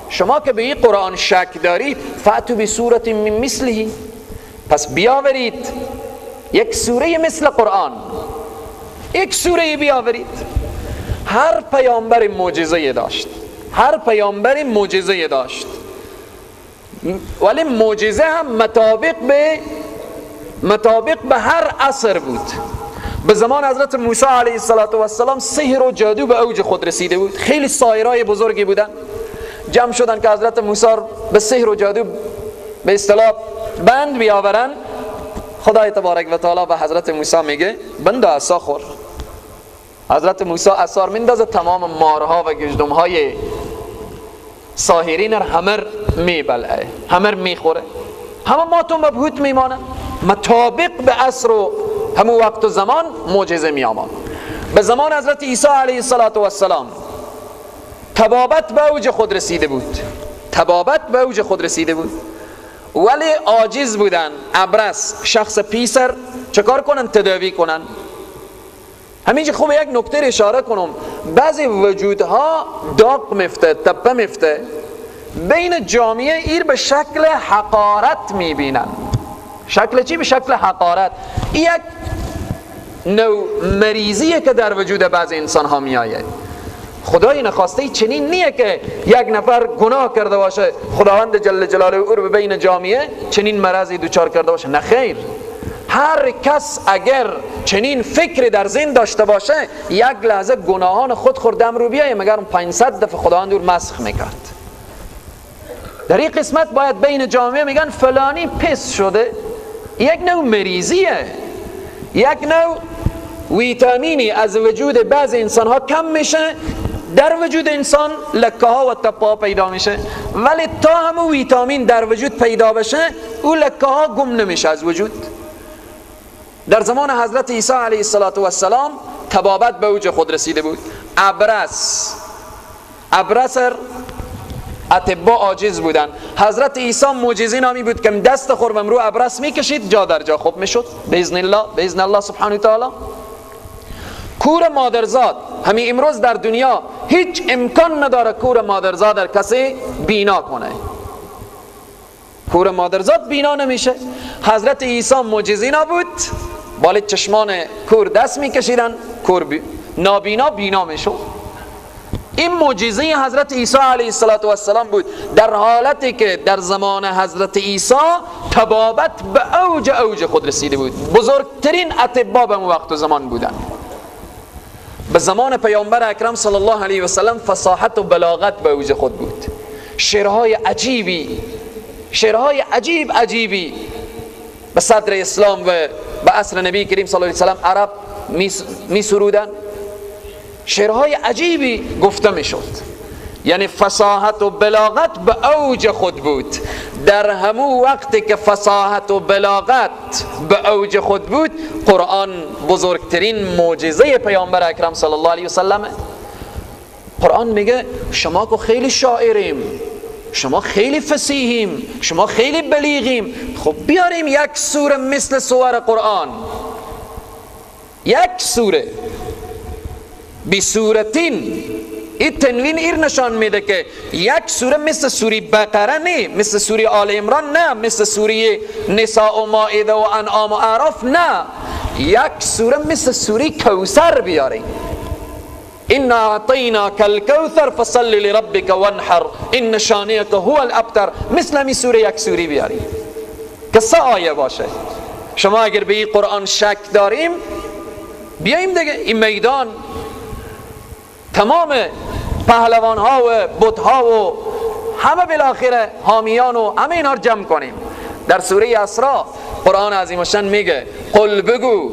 شما که به این قرآن شک دارید، فأتوا بسورة من مثله، پس بیاورید یک سوره مثل قرآن، یک سوره بیاورید. هر پیامبر معجزه داشت، هر پیامبر معجزه داشت، ولی معجزه هم مطابق به هر عصر بود. به زمان حضرت موسی علیه السلام سحر و جادو به اوج خود رسیده بود، خیلی سایرای بزرگی بودن، جمع شدن که حضرت موسی به سحر و جادو به اصطلاح بند بیاورن. خدای تبارک و تعالی به حضرت موسی میگه بند عصا خور. حضرت موسی عصا میندازه، تمام مارها و گژدمهای ساحرین همه میبلعه، همه میخوره، همه ماتون مبهوت میمانن. مطابق به عصر و همون وقت و زمان معجزه میآمد. به زمان حضرت عیسی علیه السلام طبابت به اوج خود رسیده بود، طبابت به اوج خود رسیده بود، ولی عاجز بودن. ابرص، شخص پیسر، چکار کنن؟ تداوی کنن. همینجا خوب یک نکته اشاره کنم، بعضی وجودها داغ میفته، تپه میفته، بین جامعه ایر به شکل حقارت میبینن. شکل چی؟ به شکل حقارت. یک نوع مریضیه که در وجود بعضی انسان ها میآید. خدای نخواسته چنین نیه که یک نفر گناه کرده باشه خداوند جل جلاله او رو به بین جامعه چنین مرضی دوچار کرده باشه. نه خیر، هر کس اگر چنین فکر در ذهن داشته باشه، یک لحظه گناهان خود خوردم رو بیایه، مگر 500 دفعه خداوند او مسخ میکرد. در این قسمت باید بین جامعه میگن فلانی پس شده. یک نوع مریضیه، یک نوع ویتامینی از وجود بعض انسان ها کم میشه، در وجود انسان لکه ها و تپا پیدا میشه، ولی تا همون ویتامین در وجود پیدا بشه، او لکه ها گم نمیشه از وجود. در زمان حضرت عیسی علیه السلام طبابت به اوج خود رسیده بود. ابرصر اطباء عاجز بودن. حضرت عیسی معجزه نامی بود که دست خورم رو ابرص میکشید، جا در جا خوب میشد باذن الله سبحانه و تعالی. کور مادرزاد، همین امروز در دنیا هیچ امکان نداره کور مادرزاد در کسی بینا کنه. کور مادرزاد بینا نمیشه. حضرت عیسی معجزه نبود، بالا چشمان کور دست میکشیدن، کور نابینا بینا میشد. این معجزه حضرت عیسی علیه السلام بود، در حالتی که در زمان حضرت عیسی طبابت به اوج خود رسیده بود. بزرگترین اطباء به وقت و زمان بودن. به زمان پیامبر اکرم صلی الله علیه و سلم فصاحت و بلاغت به اوج خود بود. شعرهای عجیبی به صدر اسلام و به عصر نبی کریم صلی الله علیه و سلم عرب می سرودن. شعرهای عجیبی گفته می شد، یعنی فصاحت و بلاغت به اوج خود بود. در همون وقتی که فصاحت و بلاغت به اوج خود بود، قرآن بزرگترین معجزه پیامبر اکرم صلی الله علیه و سلم. قرآن میگه شما که خیلی شاعریم، شما خیلی فصیحیم، شما خیلی بلیغیم، خب بیاریم یک سوره مثل سور قرآن، یک سوره بی سورتین. این تنوین ایر نشان میده که یک سوره مثل سوره بقره نه، مثل سوره آل عمران نه، مثل سوره نساء و مائده و انعام و اعراف نه، یک سوره مثل سوره کوثر بیاریم. انا اعطیناک الکوثر فصل لربک وانحر ان شانئک هو الابتر. مثل می سوره یک سوره بیاریم که 3 آیه باشه. شما اگر به این قرآن شک داریم بیاییم دیگه این میدان تمام پهلوان ها و بت ها و همه بالاخره حامیان و همه اینا رو جمع کنیم. در سوره اسراء قرآن عظیم الشان میگه قل بگو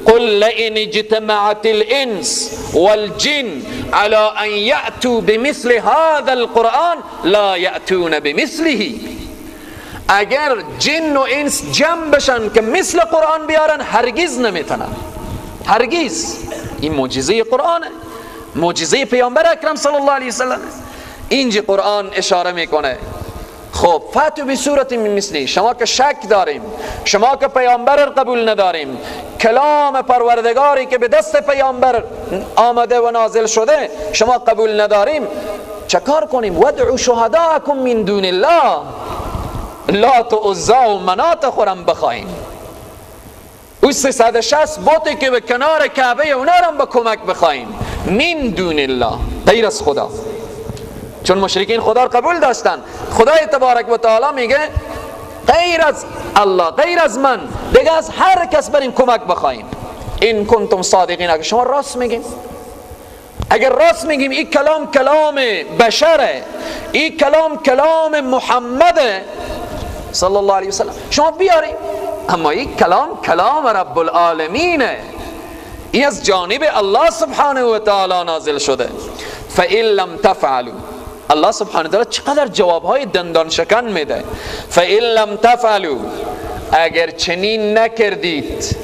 قل لئن اجتمعت الانس والجن على ان یأتوا بمثل هذا القرآن لا یأتون بمثله. اگر جن و انس جمع بشن که مثل قرآن بیارن هرگز نمیتونن، هرگز. این معجزه قرآنه، معجزه پیامبر اکرم صلی الله علیه وسلم. اینجا قرآن اشاره میکنه خب فاتو به صورت مثلی. شما که شک داریم، شما که پیامبر قبول نداریم، کلام پروردگاری که به دست پیامبر آمده و نازل شده شما قبول نداریم، چه کار کنیم؟ ودعوا شهداءکم من دون الله، لات و عزی و منات خورم بخواهیم. او 360 بوتی که به کنار کعبه اونا رو به کمک بخواهیم من دون الله، غیر از خدا. چون مشرکین خدا رو قبول داشتن. خدای تبارک و تعالی میگه غیر از الله، غیر از من، دیگه از هر کس بریم کمک بخواهیم. این کنتم صادقین، اگر شما راست میگیم، اگر راست میگیم این کلام کلام بشره، این کلام کلام محمده صلی الله علیه وسلم، شما بیاریم. اما این کلام کلام رب العالمینه، این از جانب الله سبحانه و تعالی نازل شده. فإن لم تفعلوا، الله سبحانه و تعالی چقدر جوابهای دندان شکن میده. فإن لم تفعلوا، اگر چنین نکردید،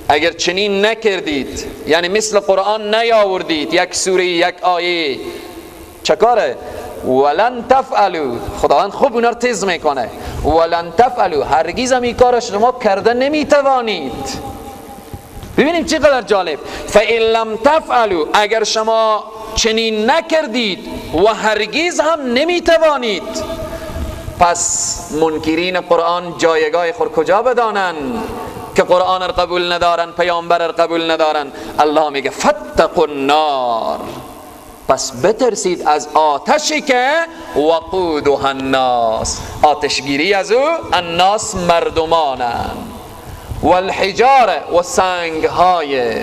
اگر چنین نکردید، یعنی مثل قرآن نیاوردید، یک سوره یک آیه، چکاره؟ ولن تفعلوا، خداوند خوب اونا رو تیز میکنه، ولن تفعلوا، هرگز هم این کار شما کرده نمیتوانید. ببینیم چقدر جالب. فإن لم تفعلوا، اگر شما چنین نکردید و هرگز هم نمیتوانید، پس منکرین قرآن جایگاه خود کجا بدانن که قرآن را قبول ندارن، پیامبر را قبول ندارن؟ الله میگه فاتقوا النار، پس بترسید از آتشی که وقودها الناس، آتشگیری از او الناس مردمانند، والحجاره و سنگهای.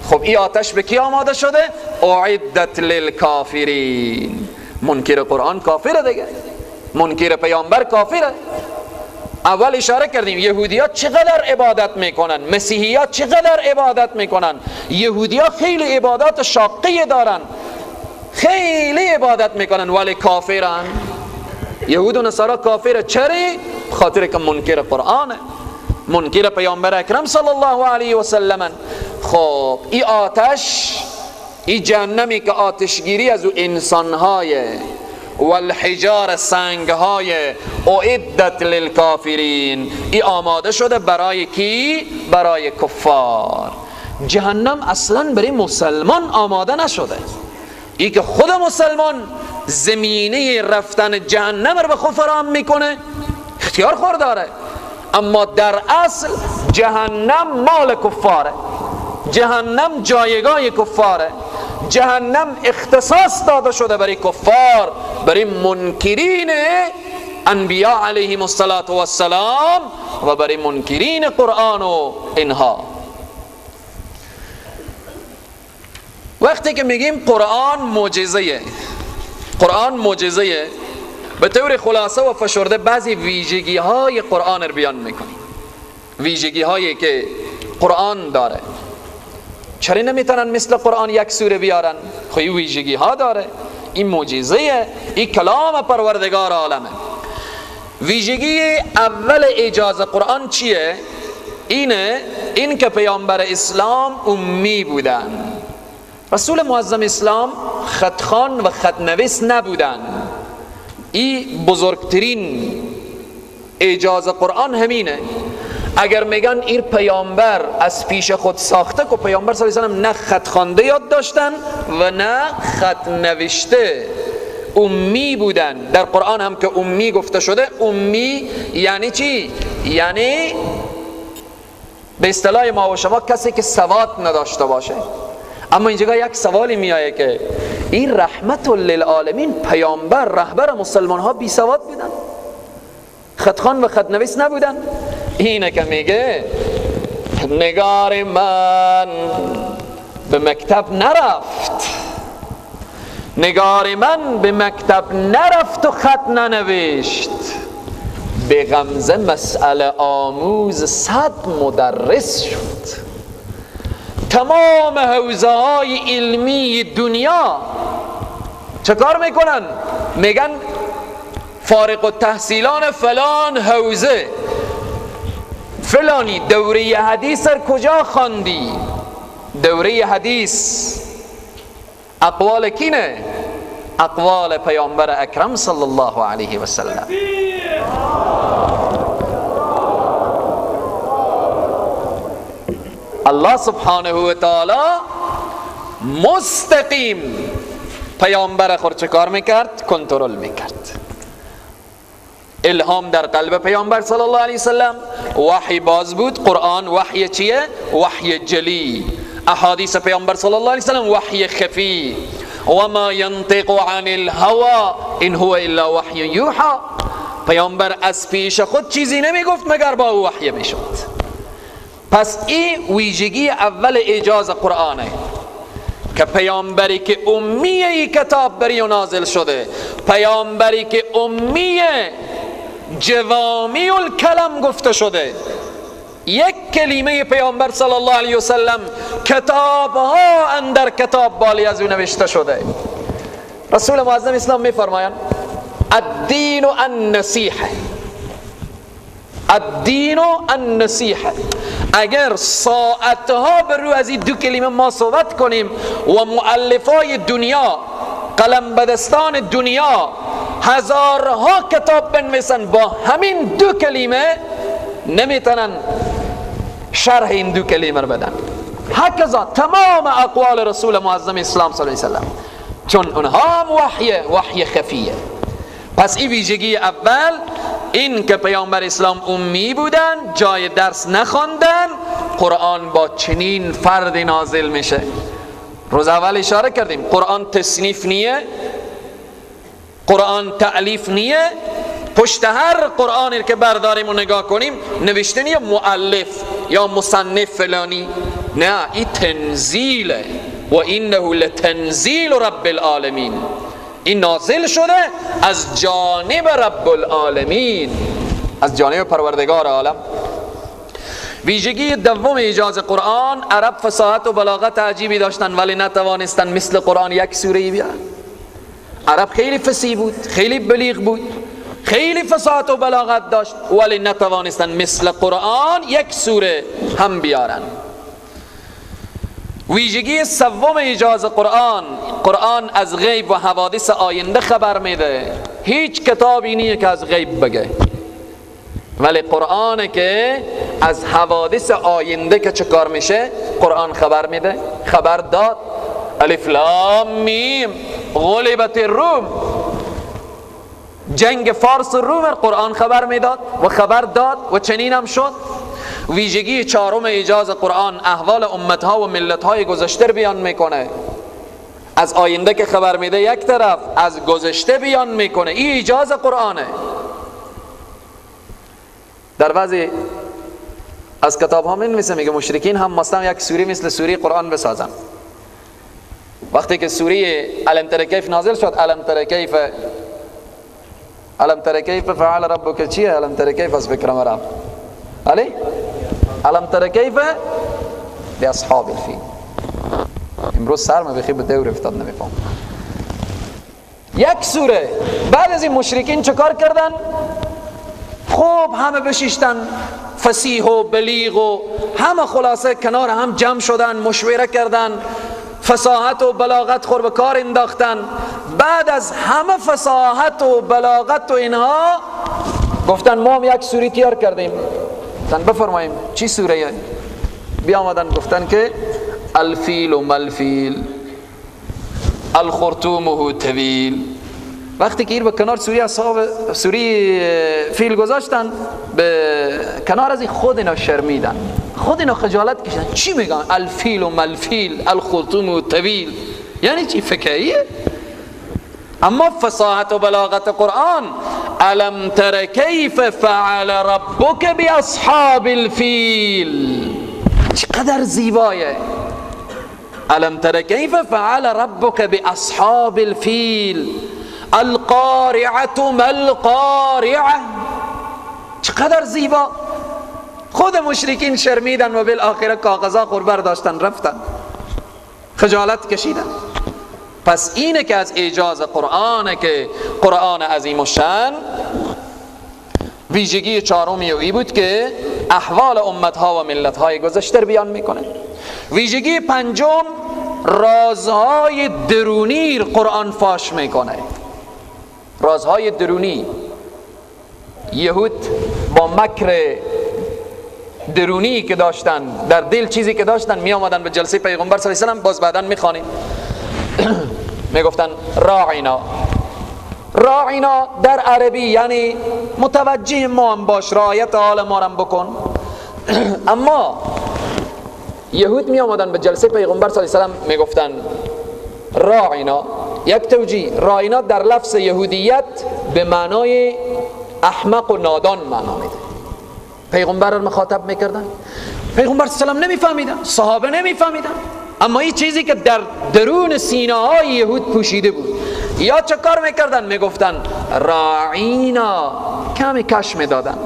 خب این آتش به کی آماده شده؟ اعدت للکافرین. منکر قرآن کافره دیگه، منکر پیامبر کافره. اول اشاره کردیم یهودی‌ها چقدر عبادت میکنن، مسیحی‌ها چقدر عبادت میکنن. یهودی‌ها خیلی عبادات شاقی دارن، خیلی عبادت میکنن، ولی کافرن. یهود و نصارا کافره. چرا؟ خاطر که منکر قرآنه، منکر پیامبر اکرم صلی الله علیه و سلم. خب این آتش، این جهنمی که آتشگیری از او انسانهای، والحجار سنگهای، اعدت للکافرین، این آماده شده برای کی؟ برای کفار. جهنم اصلا برای مسلمان آماده نشده. این که خود مسلمان زمینه رفتن جهنم رو به خود فراهم میکنه، اختیار خور داره، اما در اصل جهنم مال کفاره، جهنم جایگاه کفاره، جهنم اختصاص داده شده برای کفار، برای منکرین انبیاء علیهم السلام و برای منکرین قرآن و اینها. وقتی که میگیم قرآن معجزه، قرآن معجزه، به طور خلاصه و فشرده بعضی ویژگی های قرآن رو بیان میکنیم، ویژگی هایی که قرآن داره. چرا نمیتونن مثل قرآن یک سوره بیارن؟ خب این ویژگی ها داره، این معجزه، این کلام پروردگار عالمه. ویژگی اول اعجاز قرآن چیه؟ این که پیامبر اسلام امی بودن. رسول معظم اسلام خطخوان و خطنویس نبودن. این بزرگترین اعجاز قرآن همینه. اگر میگن این پیامبر از پیش خود ساخته، که پیامبر صلی الله علیه و سلم نه خط خوانده یاد داشتن و نه خط نوشته، امی بودن. در قرآن هم که امی گفته شده، امی یعنی چی؟ یعنی به اصطلاح ما و شما کسی که سواد نداشته باشه. اما اینجا یک سوالی میایه که این رحمت للعالمین پیامبر، رهبر مسلمان ها بی سواد بودن، خطخوان و خطنویس نبودن. اینه که میگه نگار من به مکتب نرفت، نگار من به مکتب نرفت و خط ننوشت، به غمزه مسئله آموز 100 مدرس شد. تمام حوزه های علمی دنیا چه کار میکنن؟ میگن فارغ التحصیلان فلان حوزه فلانی دوره حدیث کجا خواندی؟ دوره حدیث اقوال کینه؟ اقوال پیامبر اکرم صلی الله علیه و سلم. الله سبحانه و تعالی مستقیم پیامبر خود چه کار میکرد؟ کنترل میکرد. الهام در قلب پیامبر صلی الله علیه وسلم، وحی باز بود. قرآن وحی چیه؟ وحی جلی. احادیث پیامبر صلی الله علیه وسلم وحی خفی. و ما ینطق عن الهوا ان هو الا وحی یوحى. پیامبر از پیش خود چیزی نمیگفت مگر با وحی میشد. پس این ویژگی اول اعجاز قرآنه که پیامبری که امی ای کتاب بری و نازل شده، پیامبری که امی جوامی الکلم گفته شده. یک کلمه پیامبر صلی الله علیه وسلم کتاب ها اندر کتاب بالی از او نوشته شده. رسول معظم اسلام میفرمایند الدین النصیحه، الدین النصیحه. اگر ساعتها بر رو از این دو کلمه ما صحبت کنیم و مؤلفای دنیا، قلم بدستان دنیا هزارها کتاب بنویسن با همین دو کلمه، نمیتونن شرح این دو کلمه رو بدن. هکذا تمام اقوال رسول معظم اسلام صلی الله علیه وسلم، چون اونها هم وحی خفیه. پس این ویژگی اول، این که پیامبر اسلام امی بودن، جای درس نخواندن. قرآن با چنین فرد نازل میشه. روز اول اشاره کردیم قرآن تصنیف نیه، قرآن تألیف نیه. پشت هر قرآنی که برداریم و نگاه کنیم نوشته نیه مؤلف یا مصنف فلانی، نه، این تنزیله. و انه لتنزیل رب العالمین. این نازل شده از جانب رب العالمین، از جانب پروردگار عالم. ویژگی دوم اعجاز قرآن، عرب فصاحت و بلاغت عجیبی داشتن ولی نتوانستن مثل قرآن یک سوره بیارن. عرب خیلی فصیح بود، خیلی بلیغ بود، خیلی فصاحت و بلاغت داشت ولی نتوانستن مثل قرآن یک سوره هم بیارن. ویژگی سوم اعجاز قرآن، قرآن از غیب و حوادث آینده خبر میده. هیچ کتابی نیه که از غیب بگه، ولی قرآن که از حوادث آینده که چه کار میشه قرآن خبر میده. خبر داد الف لام میم غلبت الروم، جنگ فارس و روم قرآن خبر میداد و خبر داد و چنین هم شد. ویژگی چهارم اعجاز قرآن، احوال امتها و ملتهای گذشته بیان میکنه. از آینده که خبر میده یک طرف، از گذشته بیان میکنه. این اعجاز قرآنه. در بعضی از کتاب ها می‌نویسه میگه مشرکین هم مثلا یک سوره مثل سوره قرآن بسازن. وقتی که سوره الم تر کیف نازل شد، الم تر کیف فعل ربک چیه؟ الم تر کیف از فکر مرا علی الم تر کیف باصحاب الفیل. امروز سرم بخی به دور افتاد نمیفهم. یک سوره. بعد از این مشرکین چه کار کردن؟ خوب همه بشیشتن، فصیح و بلیغ و همه خلاصه کنار هم جمع شدن، مشوره کردن، فصاحت و بلاغت خور به کار انداختن. بعد از همه فصاحت و بلاغت و اینها گفتن ما هم یک سوره تیار کردیم، تن بفرماییم چی سوره؟ بیامدن گفتن که الفیل و ملفیل الخرطومه طویل. وقتی که این به کنار سوره فیل گذاشتن، به کنار از این خود اینا شرمیدن، خود اینا خجالت کشیدن. چی میگن الفیل و ملفیل الخرطومه طویل؟ یعنی چی؟ فکریه؟ اما فصاحت و بلاغت قرآن الم تر کیف فعل ربک باصحاب الفیل. چقدر زیبایه. الم تر کیف فعل ربک باصحاب الفیل القارعة ما القارعة. چقدر زیبا. خود مشرکین شرمیدن و بالاخره کاغذا خوربر داشتن رفتن، خجالت کشیدن. پس اینه که از اعجاز قرآنه که قرآن عظیم الشان ویژگی چهارمی ای بود که احوال امتها و ملتهای گذشته بیان میکنه. ویژگی پنجم، رازهای درونی قرآن فاش میکنه. رازهای درونی. یهود با مکر درونی که داشتن، در دل چیزی که داشتن، می آمدن به جلسه پیغمبر صلی الله علیه و آله، باز بعداً میخوانیم، میگفتن راعینا. راعینا در عربی یعنی متوجه ما هم باش، رعایت حال ما هم بکن. اما یهود می آمدن به جلسه پیغمبر صلی الله علیه و آله میگفتن راعینا. یک توجیه، راعینا در لفظ یهودیت به معنای احمق و نادان معنا میده. پیغمبر رو مخاطب میکردن، پیغمبر صلی الله علیه و آله نمیفهمیدن، صحابه نمیفهمیدن، اما این چیزی که در درون سینه های یهود پوشیده بود. یا چه کار میکردن؟ میگفتن راعینا، کمی کش میدادن.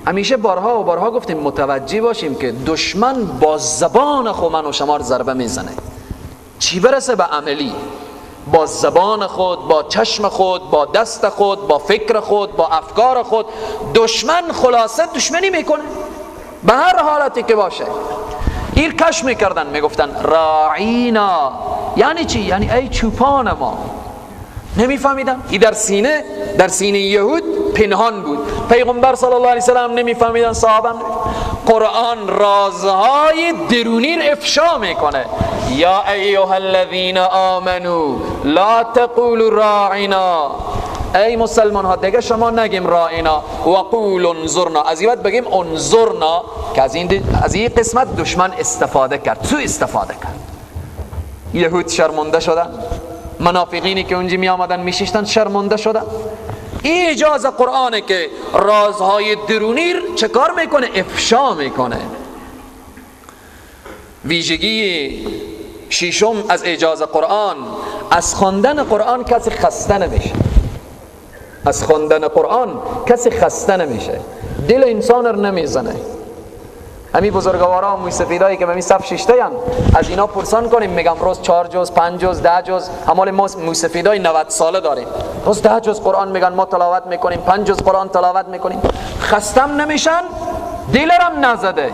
همیشه بارها و بارها گفتیم متوجه باشیم که دشمن با زبان خود من و شما ضربه میزنه، چی برسه به عملی. با زبان خود، با چشم خود، با دست خود، با فکر خود، با افکار خود دشمن خلاصه دشمنی میکنه به هر حالتی که باشه. این کش میکردن، میگفتن راعینا یعنی چی؟ یعنی ای چوپان ما. نمیفهمیدن. این در سینه یهود پنهان بود. پیغمبر صلی الله علیه و سلم نمیفهمیدن، صحابه قرآن رازهای درونی افشا میکنه. یا ایها الذین آمنو لا تقولوا راعنا. ای مسلمان ها دیگه شما نگیم راعنا و قولوا انظرنا. از این بگیم انظرنا که از این قسمت دشمن استفاده کرد، سوء استفاده کرد. یهود شرمنده شدن، منافقینی که اونجا می آمدن میشیشتن شرمنده شدن. این اجازه قرآنه که رازهای درونی چه کار میکنه؟ افشا میکنه. ویژگی ششم از اجازه قرآن، از خواندن قرآن کسی خسته نمیشه. از خواندن قرآن کسی خسته نمیشه، دل انسان رو نمیزنه. همین بزرگوارا و موسفیدایی که به می صف ششته هم از اینا پرسان کنیم، میگم روز 4 جز 5 جز 10 جز. همال ما موسفیدای 90 ساله داریم، روز 10 جز قرآن میگن ما تلاوت میکنیم، 5 جز قرآن تلاوت میکنیم، خستم نمیشن، دلرم نزده.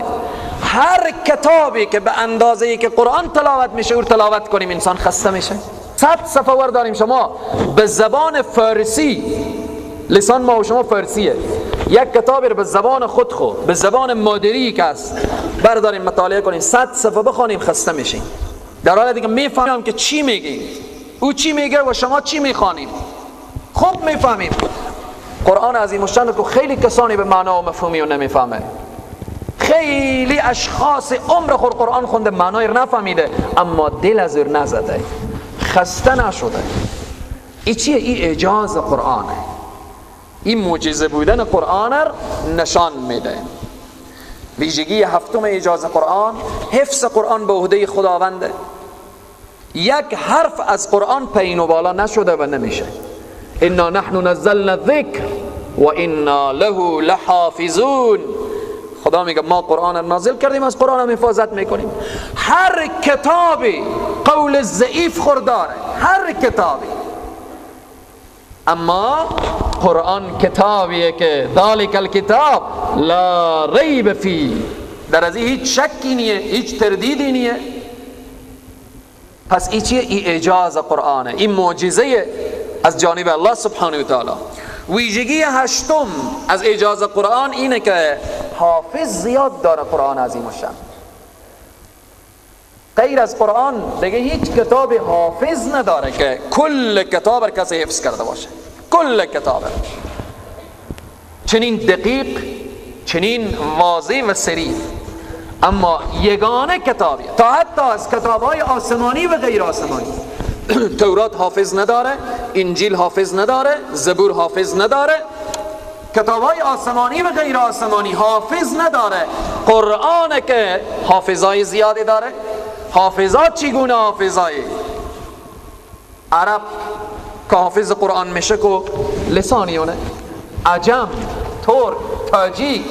هر کتابی که به اندازه‌ای که قرآن تلاوت میشه اور تلاوت کنیم انسان خسته میشه. 100 صفحه ور داریم شما به زبان فارسی، لسان ما و شما فارسیه، یک کتابی رو به زبان خود به زبان مادری که است برداریم مطالعه کنیم، 100 صفحه بخونیم خسته میشیم، در حالی که میفهمیم که چی میگی، او چی میگه و شما چی میخوانید. خوب میفهمیم. قرآن عظیم الشان که خیلی کسانی به معنا و مفهومی رو نمیفهمه، خیلی اشخاص عمر خود قرآن خونده معنای رو نفهمیده، اما دل از اون نزده، خسته نشده. این چیه؟ این اعجاز قرآنه، این معجزه بودن قرآن رو نشان میده. ویژگی هفتم اعجاز قرآن، حفظ قرآن به عهده خداونده. یک حرف از قرآن پایین و بالا نشده و نمیشه. انا نحن نزلنا الذکر و انا له لحافظون. خدا میگه ما قرآن رو نازل کردیم، از قرآن هم حفاظت میکنیم. هر کتابی قول ضعیف خورداره، هر کتابی، اما قرآن کتابیه که ذالک الکتاب لا ریب فی، در از هیچ شکی نیه، هیچ تردیدی نیه. پس این چیه؟ این اعجاز قرآنه، این معجزه از جانب الله سبحانه و تعالی. ویژگی هشتم از اعجاز قرآن اینه که حافظ زیاد داره قرآن عظیم الشان. غیر از قرآن دیگه هیچ کتاب حافظ نداره که کل کتاب کسی حفظ کرده باشه. کل کتاب چنین دقیق، چنین واضح و صریح. اما یگانه کتابی تا حتی از کتاب‌های آسمانی و غیر آسمانی تورات حافظ نداره، انجیل حافظ نداره، زبور حافظ نداره، کتابای آسمانی و غیر آسمانی حافظ نداره. قرآن که حافظای زیادی داره. حافظات چگونه حافظایی؟ عرب که حافظ قرآن میشه که لسانیونه، عجم، ترک، تاجیک،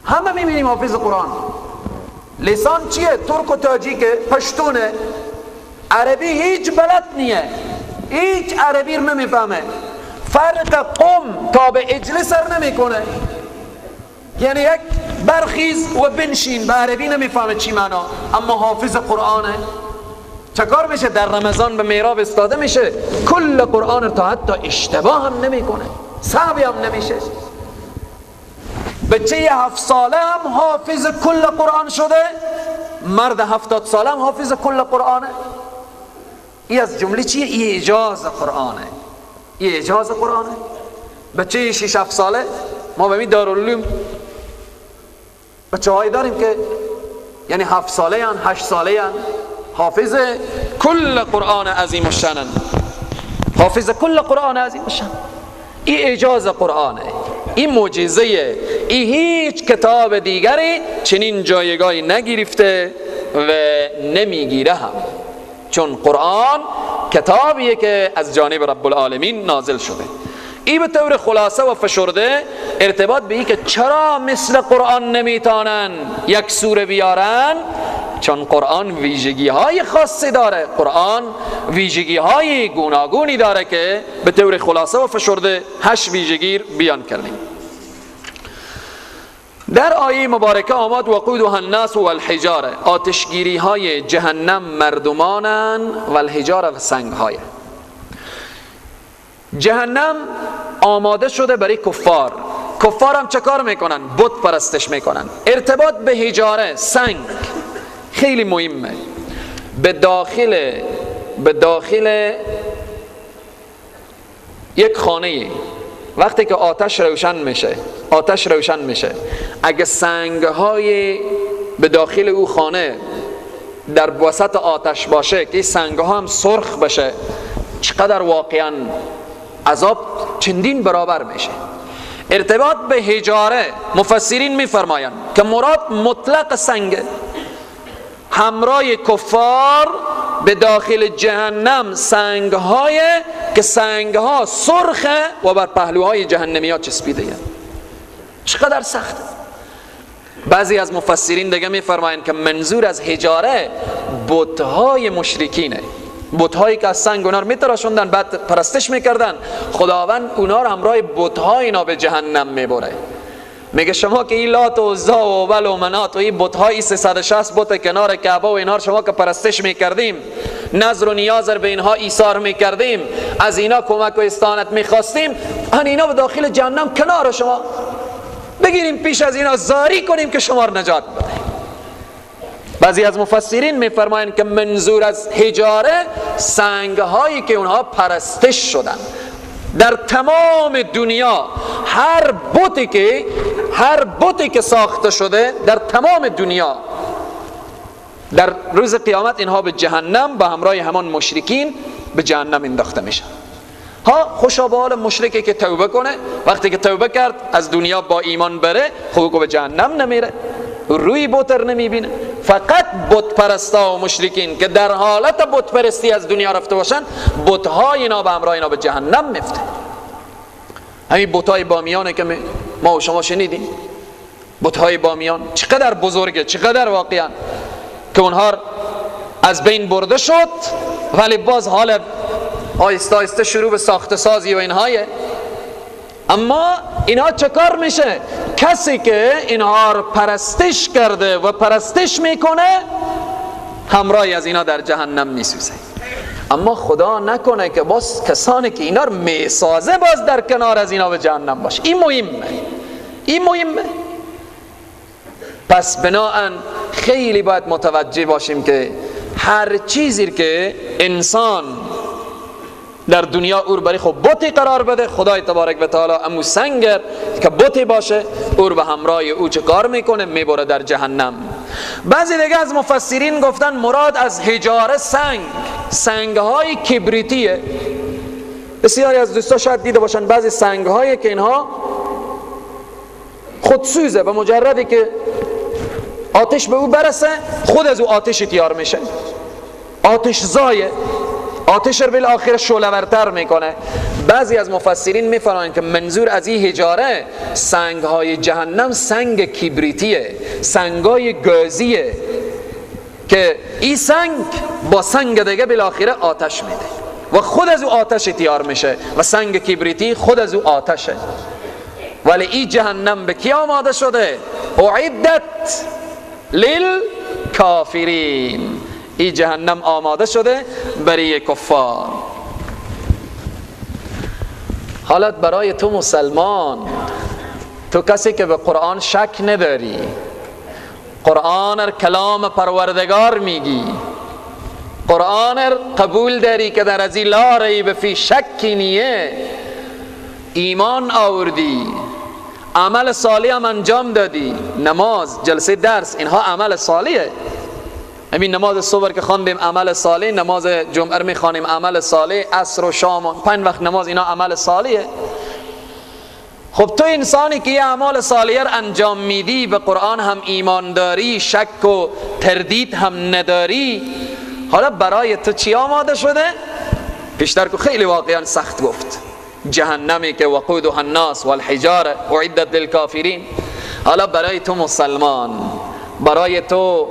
همه میبینیم حافظ قرآن. لسان چیه؟ ترک و تاجیک، پشتونه. عربی هیچ بلد نیه، هیچ عربی رو نمیفهمه. فرق قم تا به اجلس سر نمیکنه، یعنی یک برخیز و بنشین به عربی نمیفهمه چی معنا، اما حافظ قرآنه. چکار میشه؟ در رمضان به محراب استاده میشه، کل قرآن رو تا حتی اشتباه هم نمیکنه، صحبی هم نمیشه. بچه 7 ساله هم حافظ کل قرآن شده، مرد 70 ساله هم حافظ کل قرآنه. این از جمله چیه؟ این اعجاز قرآنه، این اعجاز قرآنه. بچه 6-7 ساله، ما به می دارالعلوم بچه هایی داریم که یعنی 7 ساله هن، 8 ساله هن، حافظ کل قرآن عظیم الشأن، حافظ کل قرآن عظیم الشأن. این اعجاز قرآنه، این معجزه، این هیچ کتاب دیگری چنین جایگاهی نگرفته و نمیگیره هم، چون قرآن کتابیه که از جانب رب العالمین نازل شده. این به طور خلاصه و فشرده ارتباط به این که چرا مثل قرآن نمیتونن یک سوره بیارن، چون قرآن ویژگی های خاصی داره، قرآن ویژگی های گوناگونی داره که به طور خلاصه و فشرده 8 ویژگی بیان کردیم. در آیه مبارکه آمد وقودها الناس والحجاره، آتشگیری های جهنم مردمانن و الحجاره و سنگ های. جهنم آماده شده برای کفار. کفار هم چه کار میکنن؟ بت پرستش میکنن. ارتباط به حجاره، سنگ خیلی مهمه. به داخل یک خانه وقتی که آتش روشن میشه، اگه سنگ های به داخل او خانه در وسط آتش باشه که این سنگ ها هم سرخ بشه، چقدر واقعا عذاب چندین برابر میشه. ارتباط به حجاره، مفسرین میفرمایند که مراد مطلق سنگ. همراه کفار به داخل جهنم سنگ های که سنگ ها سرخه و بر پهلوهای جهنمی ها چسبیده. چقدر سخته. بعضی از مفسرین دیگه میفرمایند که منظور از حجاره بت‌های مشرکینه، بت‌هایی که از سنگ اونا رو میتراشوندن بعد پرستش میکردن. خداوند اونا رو همراه بت‌های اینا به جهنم میبره. میگه شما که این لات و عزا و هبل و منات و این بت‌های 360 بت کنار کعبه و اینا شما که پرستش میکردیم، نظر و نیاز به اینها ایثار میکردیم، از اینا کمک و استعانت میخواستیم، اینا به داخل جهنم کنار شما بگیریم، پیش از اینا زاری کنیم که شما رو نجات بده. بعضی از مفسرین میفرمایند که منظور از حجاره سنگ هایی که اونها پرستش شدن. در تمام دنیا هر بتی که ساخته شده در تمام دنیا در روز قیامت اینها به جهنم به همراه همان مشرکین به جهنم انداخته میشن. خوشا به حال مشرکی که توبه کنه، وقتی که توبه کرد از دنیا با ایمان بره، خوب به جهنم نمیره، روی بتر نمیبینه. فقط بت پرستا و مشرکین که در حالت بت پرستی از دنیا رفته باشن، بت‌های اینا به همراه اینا به جهنم میفته. همین بت‌های بامیانه که ما و شما شنیدیم. بت‌های بامیان چقدر بزرگه، چقدر واقعا که اونها از بین برده شد، ولی باز حال آهسته آهسته شروع به ساخت سازی و اینهایه. اما اینها چه کار میشه؟ کسی که اینها رو پرستش کرده و پرستش میکنه همراهی از اینا در جهنم میسوزه. اما خدا نکنه که باز کسانی که اینا رو میسازه باز در کنار از اینا به جهنم باشه. این مهمه. پس بناهن خیلی باید متوجه باشیم که هر چیزی که انسان در دنیا او رو برای خود بتی قرار بده، خدای تبارک و تعالی امو سنگر که بتی باشه او رو به همراه او چه کار میکنه؟ میبره در جهنم. بعضی دیگه از مفسرین گفتن مراد از حجاره سنگ‌های کبریتیه. بسیاری از دوستا شاید دیده باشن بعضی سنگ‌هایی که اینها خودسوزه و مجردی که آتش به او برسه خود از او آتش تیار میشه، آتش زایه، آتش رو بالاخره شعله‌ورتر میکنه. بعضی از مفسرین میفرمایند که منظور از این حجاره سنگ‌های جهنم سنگ کبریتیه، سنگ‌های گازیه که این سنگ با سنگ دیگه بالاخره آتش میده و خود از او آتش تیار میشه و سنگ کبریتی خود از او آتشه. ولی این جهنم به کی آماده شده؟ اعدت للکافرین. این جهنم آماده شده برای کفار. حالت برای تو مسلمان، تو کسی که به قرآن شک نداری، قرآن را کلام پروردگار میگی، قرآن را قبول داری که در ازی لا ریب فی شکی نیه، ایمان آوردی، عمل صالح هم انجام دادی، نماز، جلسه درس، اینها عمل صالحه. همین نماز صبح که خواندیم عمل صالح، نماز جمعه می خوانیم عمل صالح، عصر و شام 5 وقت نماز، اینا عمل صالحه. خب تو انسانی که یه اعمال صالحه را انجام میدی، به قرآن هم ایمان داری، شک و تردید هم نداری، حالا برای تو چی آماده شده؟ پیشتر که خیلی واقعا سخت گفت، جهنمی که وقودها الناس والحجاره اعدت للکافرین. حالا برای تو مسلمان، برای تو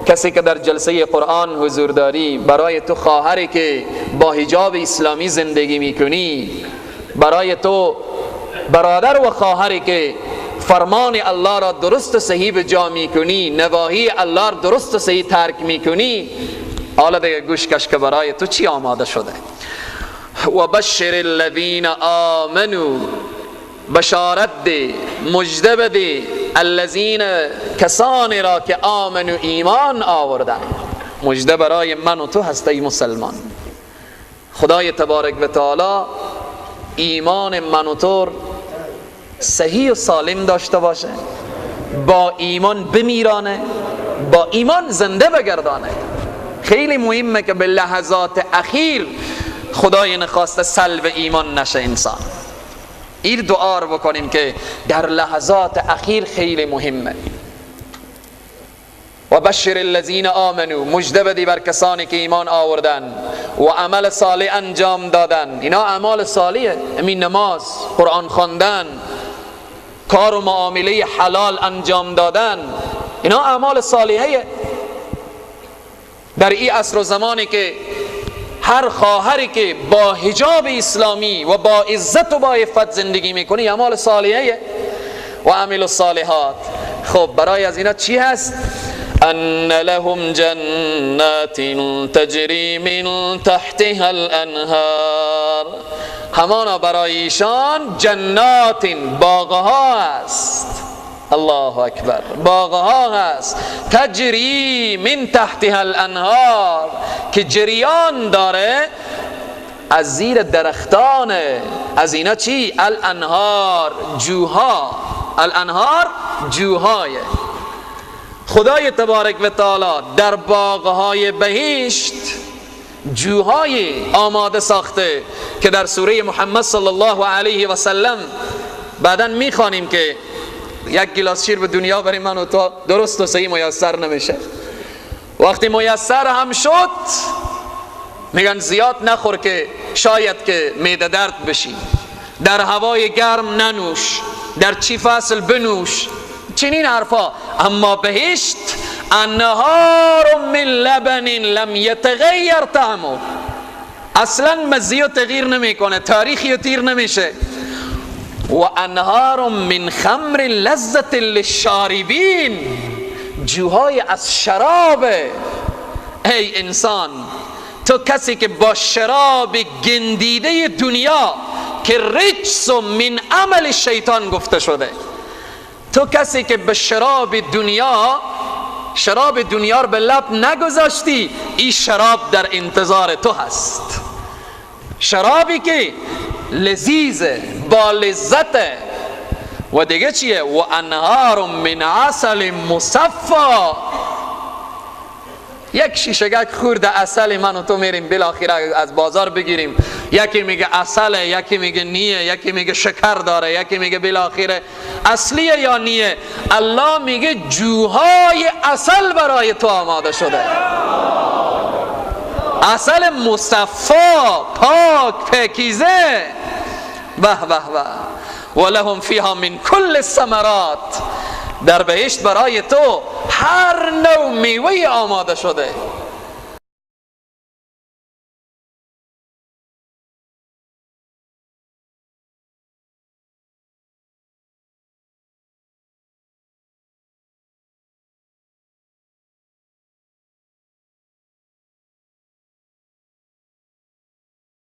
کسی که در جلسه قرآن حضور داری، برای تو خواهری که با حجاب اسلامی زندگی میکنی، برای تو برادر و خواهری که فرمان الله را درست و صحیح به جا میکنی، نواهی الله را درست و صحیح ترک میکنی، حالا دیگه گوش کش که برای تو چی آماده شده. و بشر الذین آمنوا، بشارت ده، مجده بده، الذین کسانی را که آمنوا ایمان آوردن. مجده برای من و تو هستی مسلمان. خدای تبارک و تعالی ایمان من و تو صحیح و سالم داشته باشه، با ایمان بمیرانه، با ایمان زنده بگردانه. خیلی مهمه که به لحظات اخیر خدای نخواسته سلب ایمان نشه انسان. این دعا رو بکنیم که در لحظات اخیر خیلی مهمه. و بشر الذین آمنوا، مجده بدی بر کسانی که ایمان آوردن و عمل صالح انجام دادن. اینا اعمال صالحه، همین نماز، قرآن خواندن، کار و معامله حلال انجام دادن، اینا اعمال صالحه. در این عصر و زمانی که هر خواهری که با حجاب اسلامی و با عزت و با عفت زندگی میکنه اعمال صالحه و عمل الصالحات. خب برای از اینا چی هست؟ ان لهم جنات تجری من تحتها الانهار، همانا برای ایشان جنات، باغها است. الله اکبر، باغها هست، تجری من تحتها الانهار، که جریان داره از زیر درختان. از اینا چی؟ الانهار، جوها. الانهار جوهای. خدای تبارک و تعالی در باغهای بهشت جوهای آماده ساخته که در سوره محمد صلی الله علیه و سلم بعداً میخوانیم که یک گلاس شیر به دنیا برای من و تو درست و صحیح میسر نمیشه. وقتی میسر هم شد میگن زیاد نخور که شاید که معده درد بشی، در هوای گرم ننوش، در چی فصل بنوش، چنین حرفا. اما بهشت انهار من لبن لم یتغیر طعمه، اصلا مزیو تغییر نمیکنه، تاریخی تیر نمیشه. و انهار من خمر لذت للشاربین، جوهای از شراب. ای انسان، تو کسی که با شراب گندیده دنیا که رجس من عمل شیطان گفته شده، تو کسی که به شراب دنیا رو به لب نگذاشتی، این شراب در انتظار تو هست. شرابی که لذیذه، با لذته. و دیگه چیه؟ و انهار من عسل مصفا، یک شیشگک خورده عسل من و تو میریم بالاخره از بازار بگیریم، یکی میگه عسله، یکی میگه نیه، یکی میگه شکر داره، یکی میگه بالاخره اصلیه یا نیه. الله میگه جوهای عسل برای تو آماده شده، عسل مصفا، پاک، پاکیزه. به به به. ولهم فیها من کل الثمرات، در بهشت برای تو هر نوع میوه آماده شده.